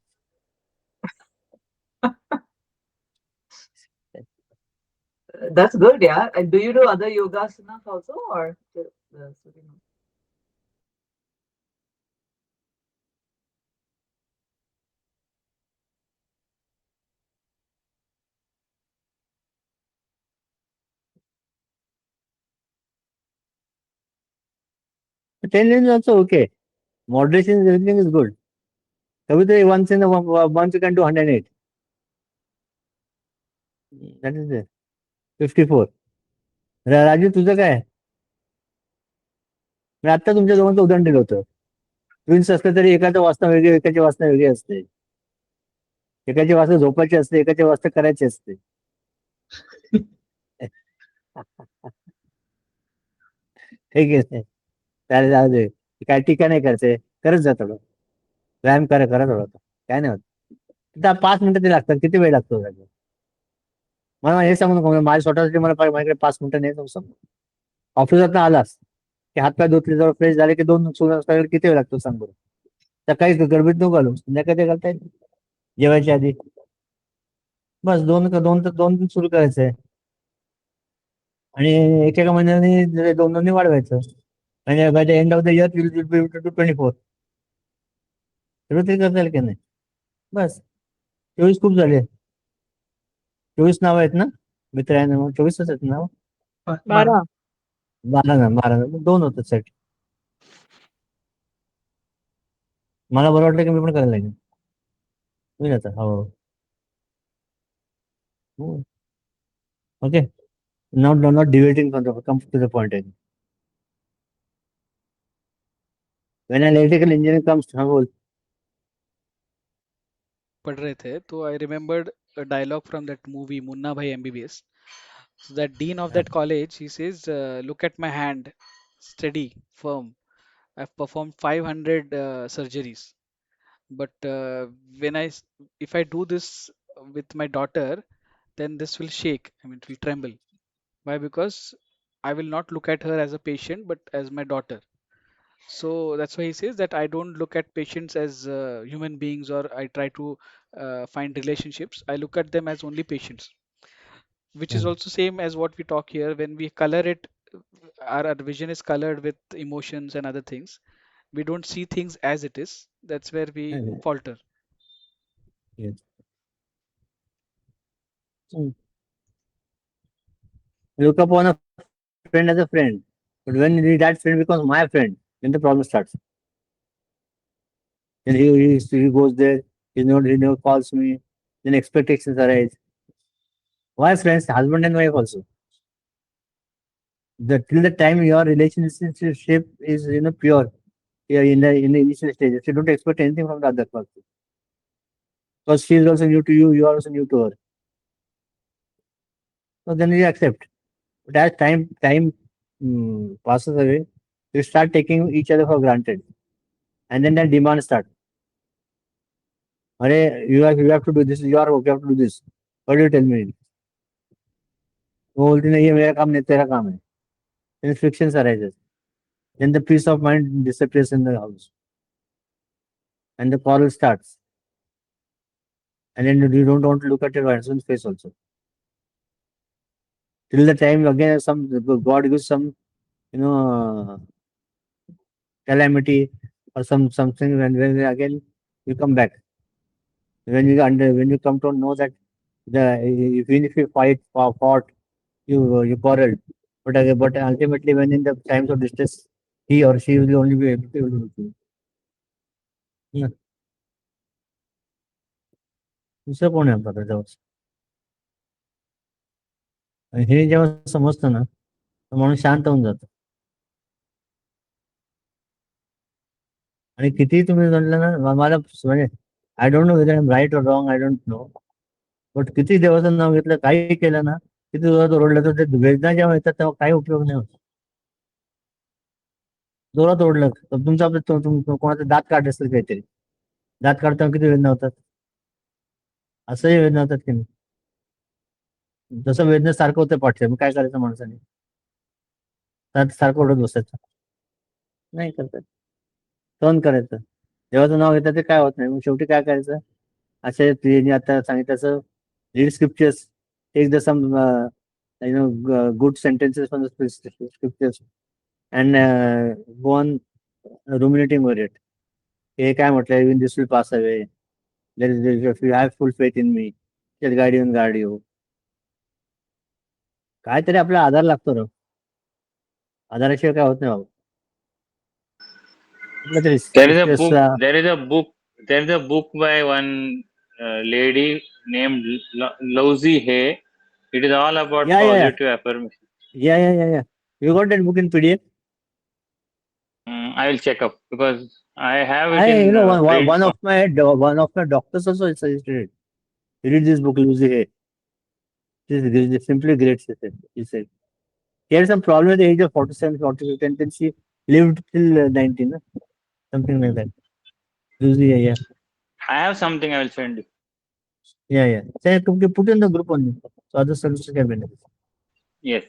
That's good, yeah. And do you do other yogasanas also, or the Surya Namaskar? So 10 lanes is also okay. Moderation is everything is good. कभी तो once in a month you can do 108. That is it. 54. Raju तुझं काय मी आता तुमच्या दोघांचं उदाहरण दिलं होतं twins असलं तरी एकाचं वाचना वेगळी एकाची वाचना वेगळी असते एकाची वाचना झोपायची असते एकाची वाचना करायची असते ठीक आहे त्याला जाऊ दे काय टीका नाही करायचंय करत जा थोडं व्यायाम करा थोडं काय नाही होत तिथं 5 मिनिटं ते लागतात किती वेळ लागतो त्याला? मला हे सांगू नको माझ्या स्वतःसाठी माझ्याकडे 5 मिनिटं नाही ऑफिसात आलास की हातपाय धुतले जवळ फ्रेश झाले की 2 किती वेळ लागतो सांग बरं सकाळी गडबडीत नको घालू संध्याकाळी ते घालता येईल जेवायच्या आधी बस दोन सुरू करायचंय आणि एकेका महिन्याने 2 वाढवायचं म्हणजे by the end of the year will be to 24 सगळं ते करता येईल की नाही बस 24 खूप झाले 24 नाव आहेत ना मित्र आहे ना 24च आहेत नाव 12. 12 2 होतं सेट मला बरं वाटलं की मी पण करायला लागेल होईल आता हो okay not deviating from the come to the point again. When electrical engineering comes हाँ बोल पढ़ रहे थे तो I remembered a dialogue from that movie Munna Bhai MBBS. So that dean of that college, he says, "Look at my hand, steady, firm. I've performed 500 surgeries, but when if I do this with my daughter, then this will shake. I mean, it will tremble. Why? Because I will not look at her as a patient, but as my daughter. So that's why he says that I don't look at patients as human beings, or I try to find relationships. I look at them as only patients, which is also same as what we talk here. When we color it, our vision is colored with emotions and other things. We don't see things as it is. That's where we falter. yes. Look upon a friend as a friend but when that friend becomes my friend then the problem starts then he goes there he never calls me then expectations arise why friends husband and wife also till the time your relationship is pure in the initial stages you don't expect anything from the other person because she is also new to you you are also new to her so then you accept but as time passes away you start taking each other for granted and then that demand starts you have to do this you have to do this what do you tell me वो बोलती नहीं ये मेरा काम नहीं तेरा काम है then frictions arises then the peace of mind disappears in the house and the quarrel starts and then you don't want to look at your husband's face also till the time again God gives some calamity or something and when again you come back when you come to know that even if you fought you quarreled but ultimately when in the times of distress he or she will only be able to do it. Yeah. दुसरं कोण आहे आपल्याकडे जवळ आणि हे जेव्हा समजतं ना तर माणूस शांत होऊन जातो आणि किती तुम्ही म्हटलं ना मला म्हणजे I don't know whether I am right or wrong, I don't know. But किती देवाचं नाव घेतलं, काही केलं ना, किती जोरात ओरडलं तर ते वेदना जेव्हा येतात तेव्हा काही उपयोग नाही होत. जोरात ओरडलं तर तुमचा कोणाचा दात काढ असेल काहीतरी, दात काढताना किती वेदना होतात, असंही वेदना होतात की नाही. जसं वेदनेसारखं होतं पाठीला, मग काय करायचं माणसाने, सारखं ओरडत बसायचं, नाही करतात, सहन करायचं. देवाचं नाव घेतात ते काय होत नाही, मग शेवटी काय करायचं, असे तिने आता सांगितलं तसं read scriptures, take the some good sentences from the scriptures and go on ruminating over it. हे काय म्हटलंय, even this will pass away, there is you have full faith in me, guard you guard you. काहीतरी आपला आधार लागतो रे, आधाराशिवाय काय होत नाही बाबा. कुठल्या तरी There is a book. स्क्रिप्चर्सचा There is a book. There is a book by one lady named Lowzy Hay. It is all about या positive affirmation. या you got that book in PDF. I will check up because I have it I, in print one form. of my doctors also suggested it. Read this book, Lucy Hay. This is simply great, she said. She had some problem at the age of 47, 48, and then she lived till 90, no? Something like that. Lucy Hay, yeah. I have something I will send you. Yeah. Say, put in the group only, so other services can benefit. Yes.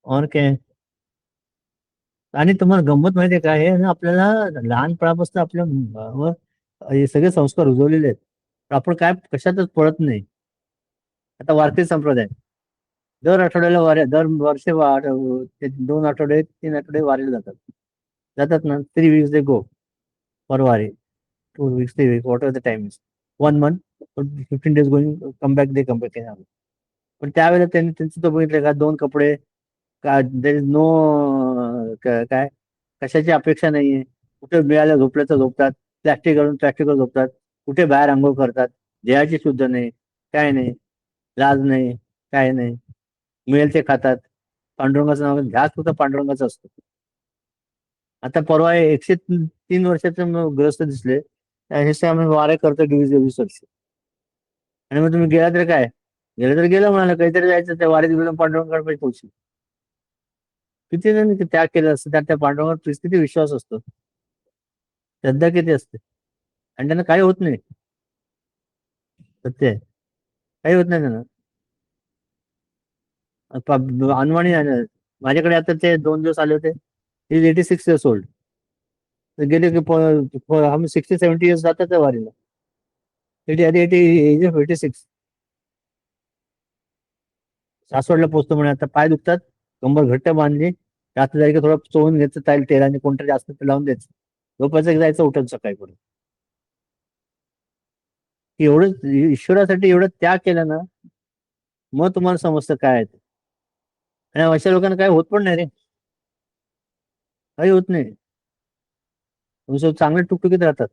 और काय. आणि तुम्हाला गंमत माहितीये का, हे ना आपल्याला लहानपणापासून आपल्या वर हे सगळे संस्कार रुजवलेले आहेत, पण आपण काय कशातच पडत नाही. आता वारकरी संप्रदाय दर आठवड्याला दर वर्षी 2 आठवडे 3 आठवडे वारीला जातात ना. 3 weeks they go for वारी, 2 weeks 3 weeks whatever the time is, 1 month 15 days going, come back they come back. पण त्यावेळेला त्यांनी त्यांचं तो बघितलं का, 2 कपडे, का देर इज नो काय कशाची अपेक्षा नाहीये. कुठे मिळालं झोपलं तर झोपतात, प्लॅस्टिकवर झोपतात, कुठे बाहेर आंघोळ करतात, देहाची शुद्ध नाही, काय नाही, लाज नाही, काय नाही, मिळेल ते खातात. पांडुरंगाचं नाव ध्यास सुद्धा पांडुरंगाचा असतो. आता परवा 103 वर्षाचे ग्रस्त दिसले, आम्ही वारे करतो 20 वर्ष. आणि मग तुम्ही गेला तर काय, गेलं तर गेलं म्हणाला, काहीतरी जायचं त्या वारीत गेलं, पांडुरंगाकडे पैसे पोहोचले. किती जण त्याग केलं असतं, त्या पांडुरंगावर किती विश्वास असतो, श्रद्धा किती असते, आणि त्यांना काही होत नाही. सत्य काही होत नाही त्यांना. अनवाणी माझ्याकडे आता ते 2 दिवस आले होते. Is 86 years old. गेले की 60-70 years जातात त्या वारीला. 86. सासवडला पोहोचतो म्हणे, आता पाय दुखतात, कंबर घट्ट बांधली, रात्री जायचं थोडं चोळून घ्यायचं तेलाने, कोणतरी जास्त लावून द्यायचं, झोपायचं, जायचं, उठत सकाळी परत. एवढं ईश्वरासाठी एवढं त्याग केलं ना, मग तुम्हाला समजतं काय आहे ते. आणि अशा लोकांना काय होत पण नाही रे, काही होत नाही. तुमचं चांगले टुकटुकीत राहतात.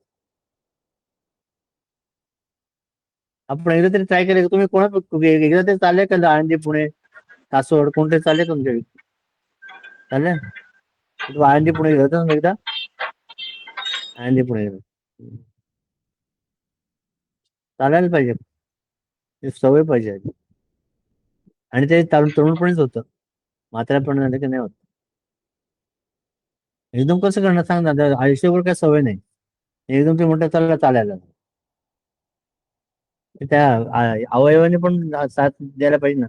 आपण एकदा तरी ट्राय केलं, तुम्ही एकदा तरी चालले का आळंदी, पुणे, सासवड, कोणतरी चालले तुमच्या चाललंय, आळंदी पुणे गेलं ना एकदा, आळंदी पुणे गेलं, चालायला पाहिजे, सवय पाहिजे. आणि ते तरुणपणीच होतं, म्हातारपण झालं की नाही होत. एकदम कसं करणार सांग ना, आयुष्यभर काय सवय नाही, एकदम ते म्हणतात चालला चालायला, त्या अवयवाने पण साथ द्यायला पाहिजे ना.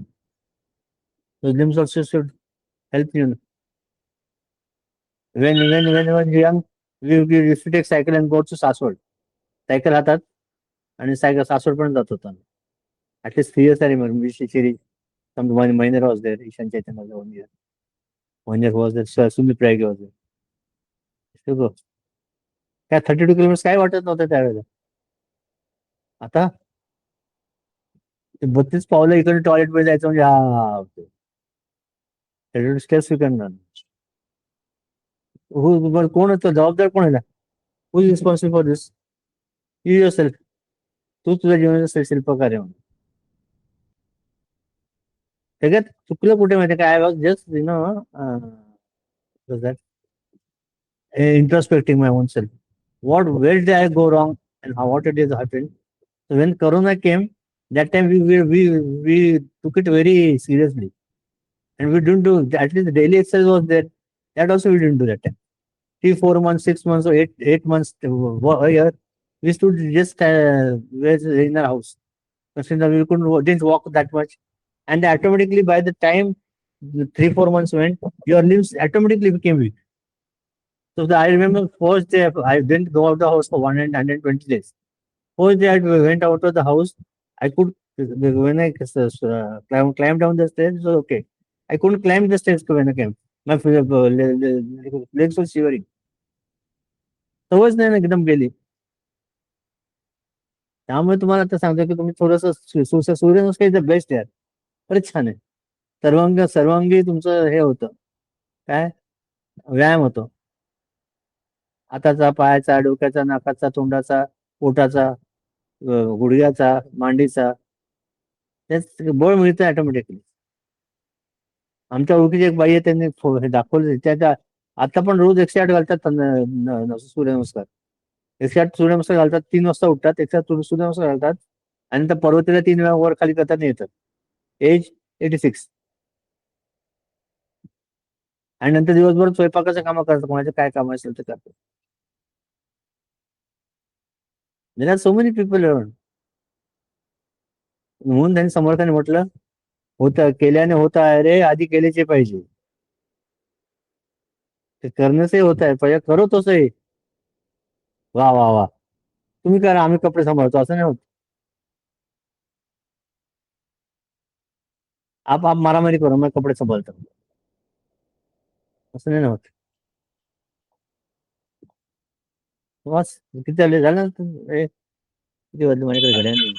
Limbs also should help you. when young, we used to take cycle and go to Saswad, cycle हातात आणि सासवड पण जात होता. At least 3 years I remember. Shiri, Mahindra was there, Ishan Chaitanya was there 1 year. 1 year was there, Sumit Pragi was there. काय 32 kilometers काय वाटत नव्हतं त्यावेळेला. आता 32 पावलं इकडे टॉयलेट मध्ये जायचं म्हणजे हा स्ट्रेस स्वीकारणार. कोण होतं जबाबदार, कोण आहे, who is responsible for this, you yourself. तू तुझ्या जीवनाचा शिल्पकार आहे म्हणून. सगळ्यात चुकलं कुठे माहिती काय, I was just introspecting my own self. Where did I go wrong and what it is happened? So when Corona came, that time we took it very seriously, and we didn't do, at least the daily exercise was there. That also we didn't do that time. 3-4 months, 6 months, or 8 months a year, we stood just in our house. Considering we didn't walk that much, and automatically by the time 3-4 months went, your limbs automatically became weak. So I remember first day I didn't go out of the house for 120 days. First day I went out of the house, I could, when I climbed down the stairs, it was okay. I couldn't climb the stairs when I came. My legs were shivering. सवयच नाही ना एकदम गेली. त्यामुळे तुम्हाला आता सांगतो की तुम्ही थोडंसं सूर्यनमस्कार इज द बेस्ट यार. खरंच छान आहे. सर्वांगी तुमचं हे होतं, काय व्यायाम होतो. हाताचा, पायाचा, डोक्याचा, नाकाचा, तोंडाचा, पोटाचा, गुडघ्याचा, मांडीचा, तेच बळ मिळतं ऑटोमॅटिकली. आमच्या ओळखीची एक बाई आहे, त्यांनी हे दाखवलं. त्याच्या आता पण रोज 108 घालतात सूर्यनमस्कार. 108 सूर्यनमस्कार घालतात. 3 वाजता उठतात, 108 सूर्यनमस्कार घालतात आणि त्या पर्वतीला 3 वेळा वर खाली करतात आणि येतात. एज 86. आणि नंतर दिवसभर स्वयंपाकाचं काम करतात, कोणाचं काय काम असेल ते करतात. There are so many people around. म्हणून त्यांनी समर्थाने म्हटलं, होतं केल्याने होत आहे रे, आधी केल्याचे पाहिजे. ते करण्याचे होत आहे, पहिले करो तसंही. वा वा वा, तुम्ही करा, आम्ही कपडे सांभाळतो, असं नाही होत. आप मारामारी करो, मैं कपडे सांभाळतो, असं नाही होत. बस किती झाले, झालं किती वाजले, माझ्याकडे घड्याळ नाही.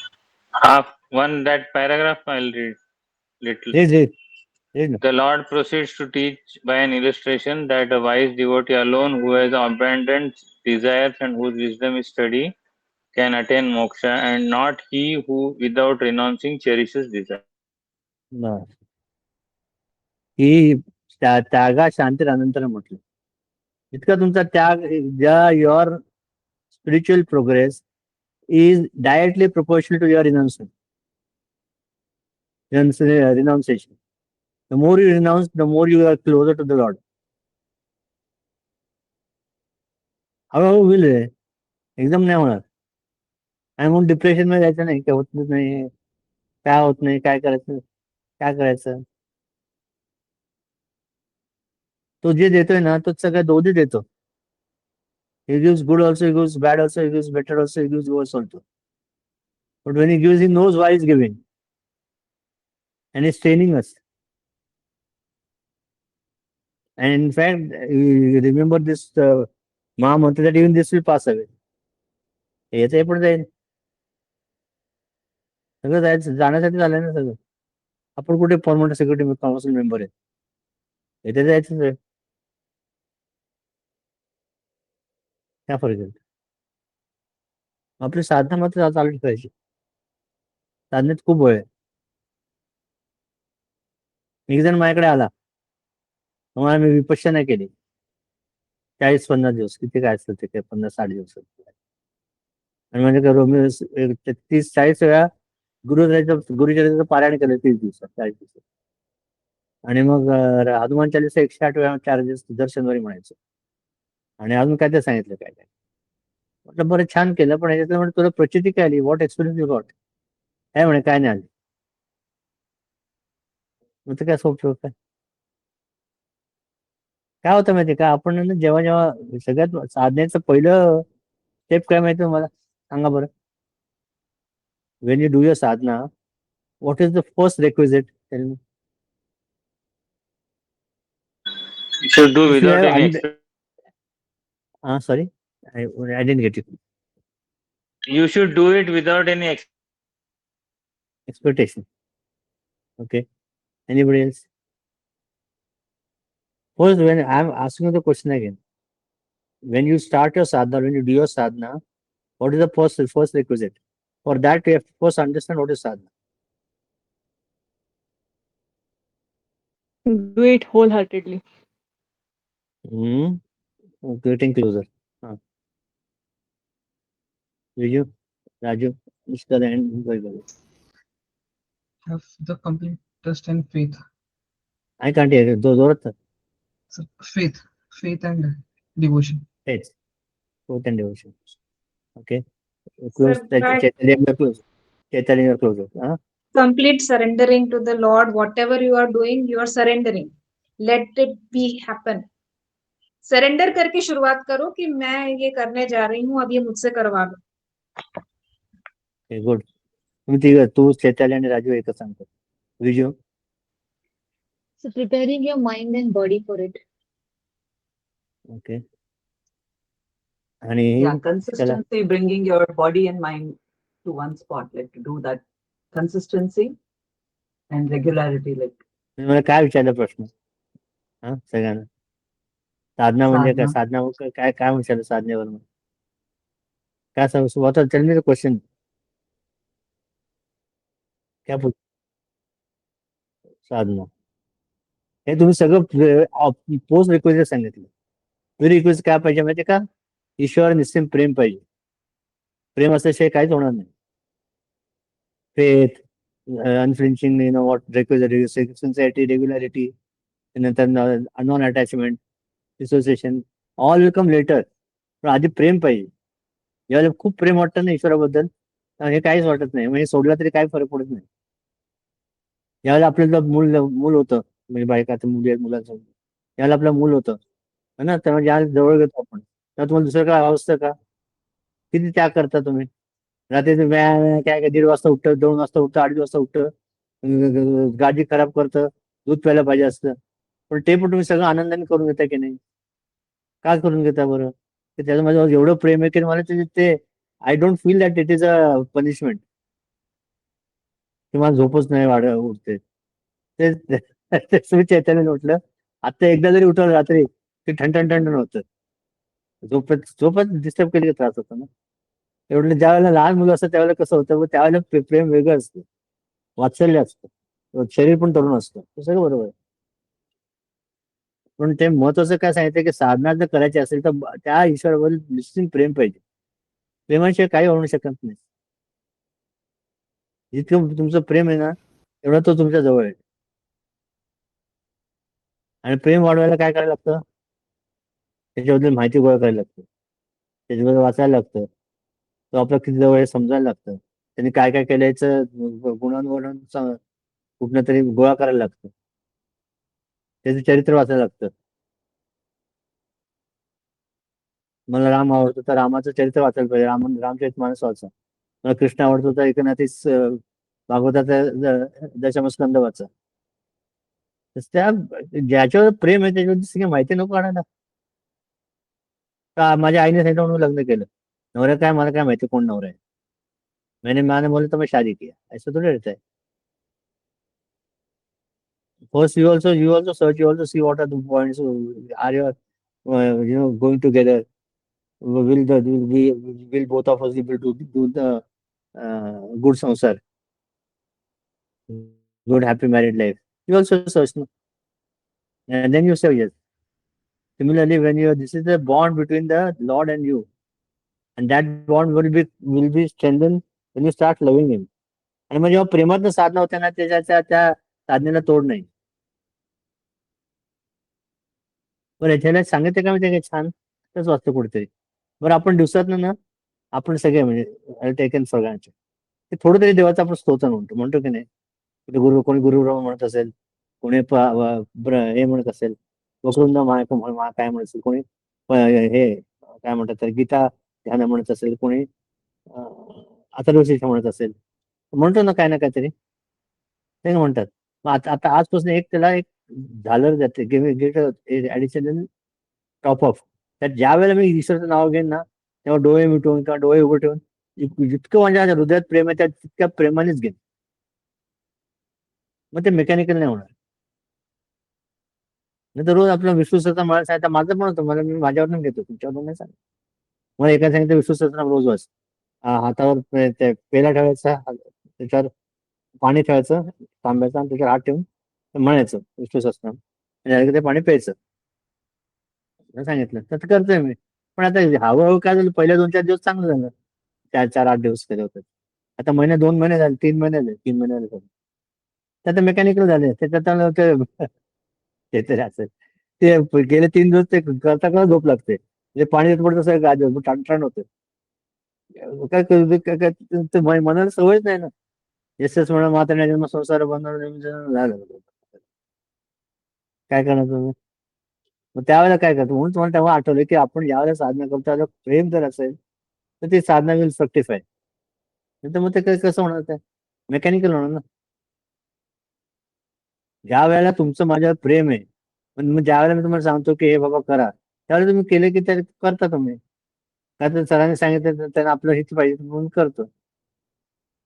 That paragraph I'll read little. Red The Lord proceeds to teach by an illustration that a wise devotee alone, who has abandoned desires and whose wisdom is steady, can attain moksha, and not he who, without renouncing, cherishes desire. बस ही त्यागा शांती अनंतर म्हटलं. इतका तुमचा त्याग, your spiritual progress is directly proportional to your renunciation. The more you renounce, the more you are closer to the Lord. हळूहळू होईल रे, एकदम नाही होणार. आणि म्हणून डिप्रेशन मध्ये जायचं नाही, काय होत नाही, काय होत नाही, काय करायचं, काय करायचं. तो जे देतोय ना, तो सगळ्या दोन्ही देतो. He gives good also, he gives bad also, he gives better also, he gives worse also. But when he gives, he knows why he's giving. And he's training us. And in fact, remember this Mahamantra that even this will pass away. याचं पण जाईल. सगळं जायचं, जाण्यासाठी झालंय ना सगळं. आपण कुठे परमनंट सिक्युरिटी काउन्सिल मेंबर आहे, येथे जायचंच आहे. काय फरक आहे? आपली साधना मात्र चालू ठेवायची. साधनेत खूप वेळ आहे. एक जण माझ्याकडे आला, तुम्हाला मी विपश्यना केली 40-50 दिवस, किती काय असतं ते, काय 50-60 दिवस. आणि म्हणजे 30-40 वेळा गुरुचरित्राचं पारायण केलं 30 दिवसात, 40 दिवसात. आणि मग हनुमान चालीसा 108 वेळा 4 दिवस दर शनिवारी म्हणायचं. आणि अजून काय ते सांगितलं, काय काय म्हटलं, बरं छान केलं, पण ह्याच्यातलं म्हणजे तुला प्रचिती काय आली, व्हॉट एक्सपिरियन्स यू गॉट, काय म्हणे, काय नाही आली. मग ते काय सोपं काय होतं माहिती का, आपण जेव्हा जेव्हा सगळ्यात साधनेचं पहिलं स्टेप काय माहिती तुम्हाला, सांगा बरं. Wien you do your Sadhana, what is the first requisite? You should do If you without have any sorry, I didn't get it. You should do it without any Expectation. Okay. Anybody else? First, when I'm asking you the question again, when you start your sadhana, when you do your sadhana, what is the first requisite? For that, you have to first understand what is sadhana. Do it wholeheartedly. Getting closure. Viju, Raju, Mr. and Vaibhav. Have the complete trust and faith. I can't hear you. जोरात So faith and devotion. faith, faith and devotion. Okay. Close. Sir, that Chaitanya, you are close. Chaitanya, you are close. Huh? complete surrendering to the Lord, whatever you are doing, you are surrendering. Let it be happen. Surrender करके शुरुआत करो कि मैं ये करने जा रही हूँ, अब ये मुझसे करवा लो. Okay, good. तुम्ही तिघ, तू चैताली आणि राजू एकच सांगतो. Viju. So preparing your mind and body for it. Okay. आणि Yeah, त्याला consistency, bringing your body and mind to one spot, like to do that consistency and regularity, like मला काय विचारला प्रश्न? हा सगळ्यांना. साधना म्हणजे काय? sadhana. साधना काय विचारलं साधनेवर? काय सांगू? What are, tell me the question. काय पूछ साधना? हे तुम्ही सगळं पोस्ट रिक्वेस्ट सांगितलं. प्री रिक्वेस्ट काय पाहिजे माहिती का? ईश्वर निश्चित प्रेम पाहिजे. प्रेम असल्याशिवाय काहीच होणार नाही. Faith, unflinching, what sincerity, regularity, नंतर non attachment, dissociation, all will come later. पण आधी प्रेम पाहिजे. ज्यावेळेला खूप प्रेम वाटतं ना ईश्वराबद्दल, हे काहीच वाटत नाही. म्हणजे सोडला तरी काही फरक पडत नाही. यावेळेला आपल्याला मूल होतं, म्हणजे बायकाचं मुली आहेत, मुलांचं यावेळेला आपलं मूल होतं ना, तेव्हा ज्या जवळ घेतो आपण, तेव्हा तुम्हाला दुसरं काय अवस्था का? किती त्याग करता तुम्ही? रात्री काय 1:30 वाजता उठतं, 2 वाजता उठतं, 2:30 वाजता उठतं, गाडी खराब करतं, दूध प्यायला पाहिजे असतं. पण ते पण तुम्ही सगळं आनंदाने करून घेता की नाही? का करून घेता बरं? की त्याचं माझ्यावर एवढं प्रेम आहे की मला ते I don't feel that it is a punishment. किंवा झोपच नाही उठते. ते चैतन्याने उठलं. आता एकदा जरी उठवलं रात्री ते ठणठण होतं. झोपत डिस्टर्ब केली त्रास होतो ना. एवढं ज्या वेळेला लहान मुलं असतं त्यावेळेला कसं होतं, त्यावेळेला प्रेम वेगळं असतं, वात्सल्य असतं, शरीर पण तरुण असतं. ते सगळं बरोबर आहे. पण ते महत्वाचं काय सांगितलं की साधना जर करायची असेल तर त्या ईश्वरावर निश्चित प्रेम पाहिजे. प्रेमाशिवाय काही होऊ शकत नाही. जितकं तुमचं प्रेम आहे ना तेवढा तो तुमच्या जवळ आहे. आणि प्रेम वाढवायला काय करायला लागतं? त्याच्याबद्दल माहिती गोळा करायला लागतं, त्याच्याबद्दल वाचायला लागतं, तो आपला किती जवळ आहे समजायला लागतं, त्यांनी काय काय केल्याचं गुणांवरून कुठनं तरी गोळा करायला लागतं, त्याचं चरित्र वाचायला लागतं. मला राम आवडतो तर रामाचं चरित्र वाचायला पाहिजे, रामचरितमानस वाचा. मला कृष्ण आवडतो तर एकनाथीस भागवताचा दशमस्कंद वाचा. त्या ज्याच्यावर प्रेम आहे त्याच्यावर सगळी माहिती नको काढायला. माझ्या आईने सांगितलं म्हणून लग्न केलं. नवऱ्या काय मला काय माहिती कोण नवरा आहे. मैंने बोला तो मैं शादी किया, ऐसा थोड़ी रहता है. First you also search, you also see what are the points, are you going together, will both of us able to do the good samsar, good happy married life. You also search, no? And then you say yes. Similarly, when this is the bond between the Lord and you, and that bond will be strengthened when you start loving him. आणि मग जेव्हा प्रेमातनं साधना होते ना त्या साधनेला तोड नाही. बरं याच्याला सांगितलं का माहिती काय छान तसं वाचतं कुठेतरी. बरं आपण दिवसातनं ना आपण सगळे म्हणजे टेकन फॉर ते थोडं तरी देवाचं आपण स्तोत्र म्हणतो की नाही. कोणी गुरुब्रह्मा म्हणत असेल, कोणी हे म्हणत असेल, वक्रुंद काय म्हणत असेल, कोणी हे काय म्हणतात तर गीता ध्यान म्हणत असेल, कोणी अथर्वशीर्ष म्हणत असेल, म्हणतो ना काय ना काहीतरी ते म्हणतात. मग आता आजपासून त्याला एक झालर जाते ऍडिशनल टॉप ऑफ त्यात. ज्या वेळेला मी ईश्वराचं नाव घेईन ना तेव्हा डोळे मिटवून किंवा डोळे उभे ठेवून जितकं माझ्या हृदयात प्रेम आहे त्या तितक्या प्रेमानेच घेईन. मग ते मेकॅनिकल नाही होणार. नाही तर रोज आपला विष्णू सहस्त्रनाम सांगितलं, माझं पण होतं, मी माझ्यावर घेतो, तुमच्यावर नाही सांगत. मला एका सांगितलं विष्णू सहस्त्रनाम रोज वाच. हातावर पेला ठेवायचा, त्याच्यावर पाणी ठेवायचं तांब्याचं आणि त्याच्यावर हात ठेवून म्हणायचं विष्णू सहस्त्रनाम, आणि ते पाणी प्यायचं. सांगितलं तर करतोय मी. पण आता हळूहळू काय झालं, पहिल्या 2-4 दिवस चांगलं झालं. 4-8 दिवस केले होते. आता महिने 2 महिने झाले, 3 महिने झाले, 3 महिने झाले. ते आता मेकॅनिकल झाले. त्याच्यात आता ते तरी असेल. ते गेले 3 दिवस ते करता करता झोप लागते. म्हणजे पाणी येत पडतं तसं गाजर ठाण होते. काय मनाला सवयच नाही ना. येस म्हणा माता जन्म संसार बंधन झालं. काय करणार तुम्ही? मग त्यावेळेला काय करतो, म्हणून तुम्हाला तेव्हा आठवलं की आपण ज्यावेळेला साधना करतो त्यावेळेला प्रेम जर असेल तर ती साधना विल फ्रक्टिफाय. नाही तर मग ते कसं होणार, ते मेकॅनिकल होणार ना. ज्या वेळेला तुमचं माझ्यावर प्रेम आहे, पण मग ज्या वेळेला मी तुम्हाला सांगतो की हे बाबा करा, त्यावेळेला तुम्ही केले की ते करता तुम्ही. काय तर सरांनी सांगितलं तर त्यांना आपलं हित पाहिजे म्हणून करतो,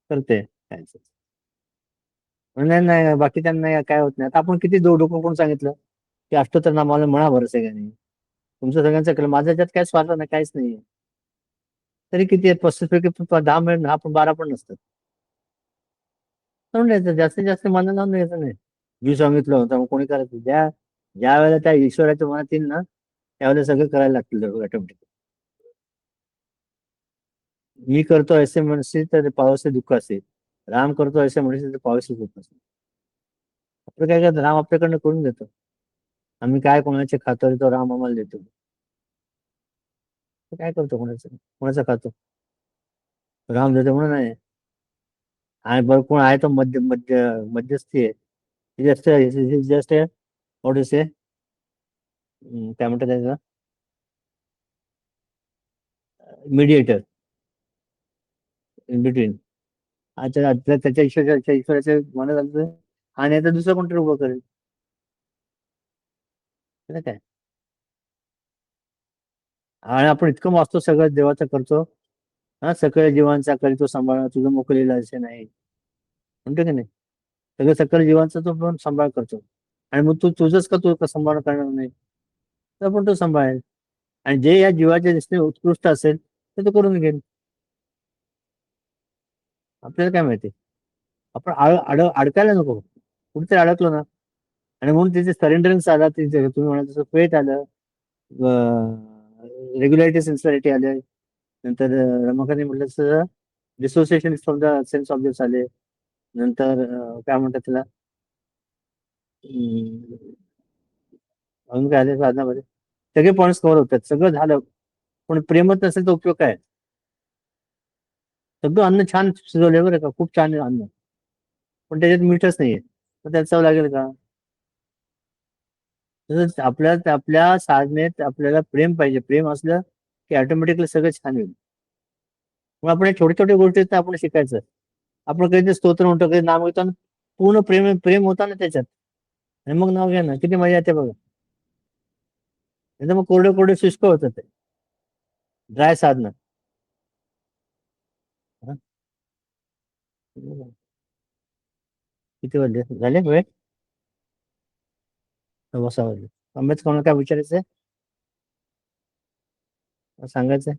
करते काय. नाही नाही, बाकीच्यांना काय होत नाही. आता आपण किती डोकं कोण सांगितलं की अष्टोत्तर नामाला म्हणा बरं सगळ्यांनी. तुमचं सगळ्यांचं केलं, माझ्या याच्यात काय स्वार्थ नाही, काहीच नाहीये. तरी किती आहेत, 35 पैकी 10 मिळेल, 10 पण 12 पण नसतात. म्हणून द्यायचं, जास्तीत जास्त मनाला लावून द्यायचं नाही. मी सांगितलं होतं मग कोणी करायचं, ज्या वेळेला त्या ईश्वराच्या मनात येईल ना त्यावेळेला सगळं करायला लागतील ऑटोमॅटिक. मी करतो असे म्हणशील तर पावसे दुःख असेल, राम करतो असे म्हणशील तर पावसे दुःख असेल. आपलं काय करतो, राम आपल्याकडनं करून देतो. आम्ही काय कोणाचे खातो तो राम आम्हाला देतो. काय करतो, कोणाचा खातो राम देतो म्हणून आहे. आणि बरं कोण आहे तो मध्यस्थी आहे. जस्ट जस्ट व्हॉट यू से, काय म्हणतात त्याचा, मीडिएटर इन बिटवीन. अच्छा, त्याच्या ईश्वराच्या मनात आलं आणि आता दुसरं कोणतरी उभं करेल. काय आणि आपण इतकं वाचतो, सगळं देवाचं करतो. हा, सकळ जीवांचा करीतो सांभाळ, तुझं मोकलेलं असे नाही म्हणतो की नाही. सगळं सकळ जीवांचा तो पण सांभाळ करतो. आणि मग तू तुझंच का तू सांभाळ करणार नाही, तर पण तो सांभाळेल. आणि जे या जीवाच्या दृष्टीने उत्कृष्ट असेल ते तो करून घेईल. आपल्याला काय माहिती, आपण अडकायला नको. कुठेतरी अडकलो ना, आणि म्हणून तिथे सरेंडरन्स आला, तिथे तुम्ही म्हणा तसं फेट आलं, रेग्युलरिटी सिन्सिअरिटी आले. नंतर रमाकांतनी म्हटलं तसं dissociation from the sense objects आले. नंतर काय म्हणतात त्याला, अजून काय आले साधनामध्ये, सगळे पॉईंट्स कव्हर होतात, सगळं झालं. पण प्रेमच नसेल तर उपयोग काय. सगळं अन्न छान शिजवलंय बरं का, खूप छान अन्न, पण त्याच्यात मीठच नाहीये, तर त्यात चव लागेल का. तसंच आपल्या साधनेत आपल्याला प्रेम पाहिजे. प्रेम असलं की ऑटोमॅटिकली सगळं छान होईल. मग आपण छोट्या छोट्या गोष्टीत आपण शिकायचं. आपण कधी स्तोत्र म्हणतो, कधी नाम घेतो, पूर्ण प्रेम प्रेम होता ना त्याच्यात, आणि मग नाव घ्या ना, किती मजा येते बघा. नाही तर मग कोरडे शुष्क होतं ते, ड्राय साधनं. हा? किती वाजले झाले वेळ, 6:15 वाजले. आंबेच कोणाला काय विचारायचंय, सांगायचंय.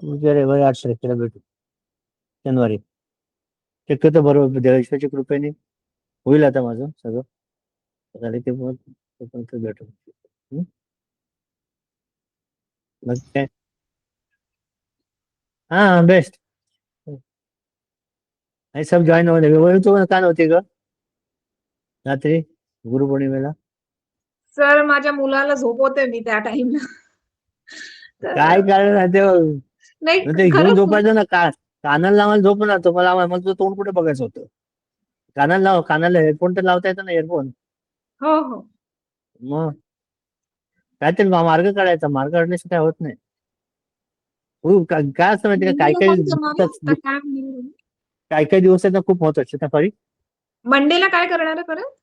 उद्या रविवारी 8 तारखेला भेटू, शनिवारी. शक्यतो बरोबर देवेश्वरच्या कृपेने होईल. आता माझं सगळं झालं की मग तोपर्यंत भेटू. मग काय, हा बेस्ट. आणि सब जॉईन होईल. तू का नव्हती ग रात्री गुरुपौर्णिमेला. सर माझ्या मुलाला झोपवते मी त्या टाइमला. काय कारण आहे ते, नाही ते घेऊन खरंच. झोपायचं ना, कानाला लावायला झोप ना. तुम्हाला मला तुझं तोंड कुठे बघायचं होतं. कानाला लाव, कानाला हेडफोन तर लावता येतं ना, हेडफोन. हो हो. मग काहीतरी मार्ग काढायचा, मार्ग काढण्याशी काय होत नाही. काय असतं माहिती का, काय मंडेला काही काय करणार आहे? आता दिवसात, काय म्हणेल? काही काही दिवस आहेत ना खूप महत्वाचे. त्या सॉरी, मंडेला काय करणार आहे परत?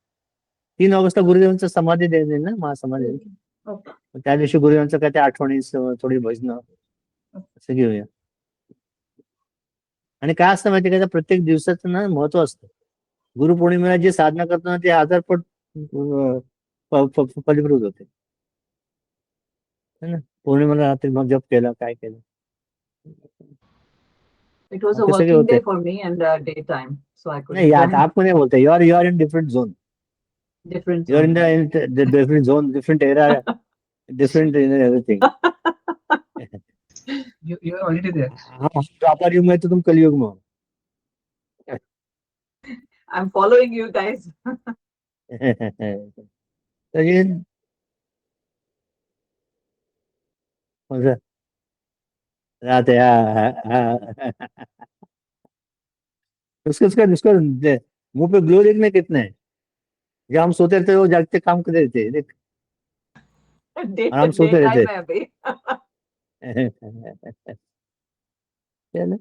3 ऑगस्टला गुरुदेवांचं समाधी देईल ना, महासमाधी. ओके. त्या दिवशी गुरुदेवांचं काय ते आठवणी, थोडी भजनं असं घेऊया. आणि काय असतं माहिती का, प्रत्येक दिवसाचं ना महत्व असतं. गुरुपौर्णिमेला जी साधना करतो ना, ते 1000 पट फलीभूत होते. है ना, पौर्णिमेला रात्री मग जप केला, काय केलं. It was a ते सगळे working होते. day for me and daytime, so I couldn't नाही आता join. आपण नाही बोलतोय, you are in different zone. Different you are zone. In the different zone, different era. different in everything. You are already there. हम द्वापर युग में तो तुम कलयुग में हो. I'm following you guys. तो ये कौन सा रात है? हाँ. उसका उसका मुंह पे ग्लो देखने कितने हैं. जब हम सोते रहते वो जागते काम कर रहे थे. देख आराम से सोते Daytime रहते. में अभी. चलो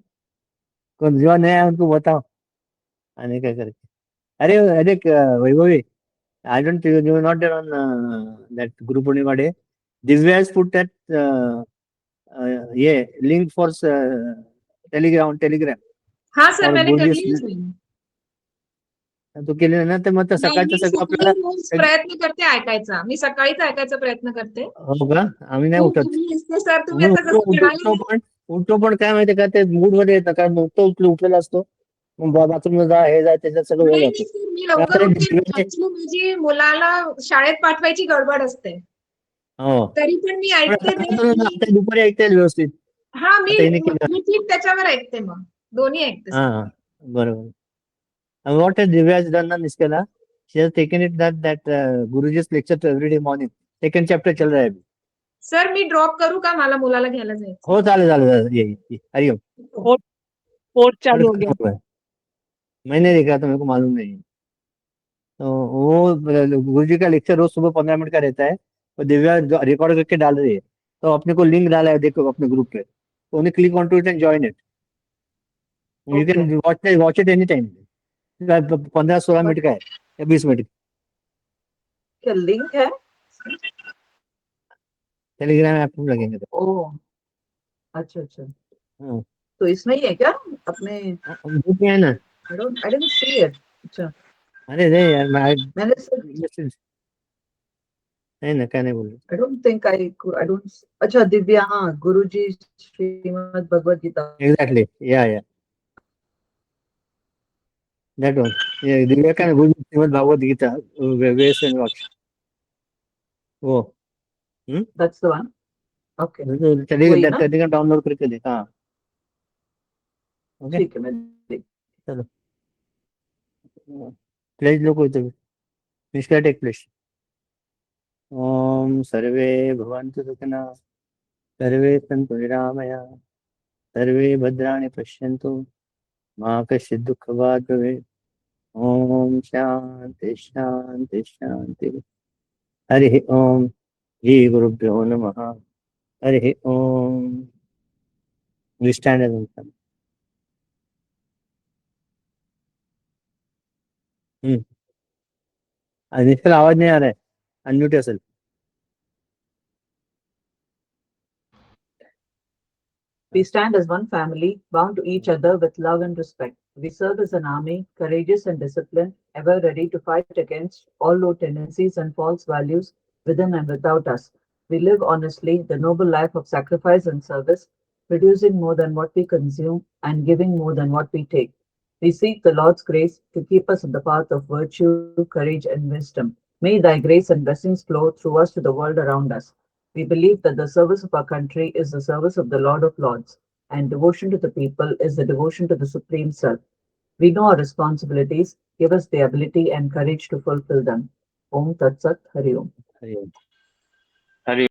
कौन जो नया है उनको बताओ आने का करके. अरे अरे Vaibhavi, I don't you were not there on that Guru Purnima day. Divya has put that yeah link for Telegram. हा सर और मैंने कर गुरुजी लिया join. तो केले ना तर मग तर नाही, सकाळचं मी सगळं सकाळी आपल्याला रोज प्रयत्न करते ऐकायचा. मी सकाळीच ऐकायचा प्रयत्न करते. हो का? आम्ही नाही उठत. तुम्ही असते सर, तुम्ही मी आता जसं म्हणाले उठतो ना, उठतो पण काय माहितीये का ते मूड मध्ये येतं कारण उठलेला असतो. मग बाथरूमला जा हे जा त्याच्यात सगळं वेळ नाही जातो. नाही सर, मी लवकर उठते. ऍक्च्युली माझी मुलाला शाळेत पाठवायची गडबड असते. हो तरी पण मी पण ऐकते ते. आता दुपारी ऐकता येईल व्यवस्थित. हा मी आता हिने केलं. मी ठीक त्याच्यावर ऐकते, मग दोन्ही ऐकते सर. हा बरोबर. And what has Divya has done on Niskala? She has taken it that Guruji's lecture to every day morning. Second chapter चल रहा है अभी. सर मी ड्रॉप करू का? मला मुलाला घ्यायला जायचं. हो चालेल ये हरिओम. फोर्थ चालू हो गया. मैंने देखा तो मेरे को मालूम नहीं. तो वो गुरुजी का लेक्चर रोज सुबह 15 मिनट का रहता है और दिव्या रिकॉर्ड करके डाल रही है. तो अपने को लिंक डाला है देखो अपने ग्रुप पे. तो उन्हें click on to it and join it. You can watch it any time. 15-16 minute का है या 20 मिनट. क्या लिंक है? टेलीग्राम ऐप में लगेंगे तो. ओह, अच्छा अच्छा. हाँ. तो इसमें ही है क्या अपने? ग्रुप में है ना. I didn't see it. अच्छा. अरे नहीं यार मैंने सिर्फ नहीं ना क्या नहीं बोल. I don't think I don't. अच्छा दिव्या, हाँ, गुरुजी Shrimad Bhagavad Gita. Exactly. Yeah. That one. Yeah, दिव्या का गुरु श्रीमद् भागवत गीता वेस एंड वॉच. वो That's the one. Okay. चलिए वही ना? टेलीग्राम डाउनलोड करके देखा. हाँ. ओके ठीक है, मैं चलो. प्लेज लो कोई तो निष्ठा टेक प्लेस. ओम सर्वे भवन्तु सुखिनः सर्वे सन्तु निरामया सर्वे भद्राणि पश्यन्तु मा कश्चित् दुःखभाग् भवेत्. ओम शांति शांति शांति. हरि ओम. श्री गुरुभ्यो नमः. हरि ओम. We stand as one. निश्चल आवाज नहीं आ रहा है. Unmute yourself. We stand as one family, bound to each other with love and respect. We serve as an army, courageous and disciplined, ever ready to fight against all low tendencies and false values within and without us. We live honestly the noble life of sacrifice and service, producing more than what we consume and giving more than what we take. We seek the Lord's grace to keep us on the path of virtue, courage, and wisdom. May thy grace and blessings flow through us to the world around us. We believe that the service of our country is the service of the Lord of Lords, and devotion to the people is the devotion to the Supreme Self. We know our responsibilities. Give us the ability and courage to fulfill them. Om Tat Sat Hari Om. Hari Om. Hari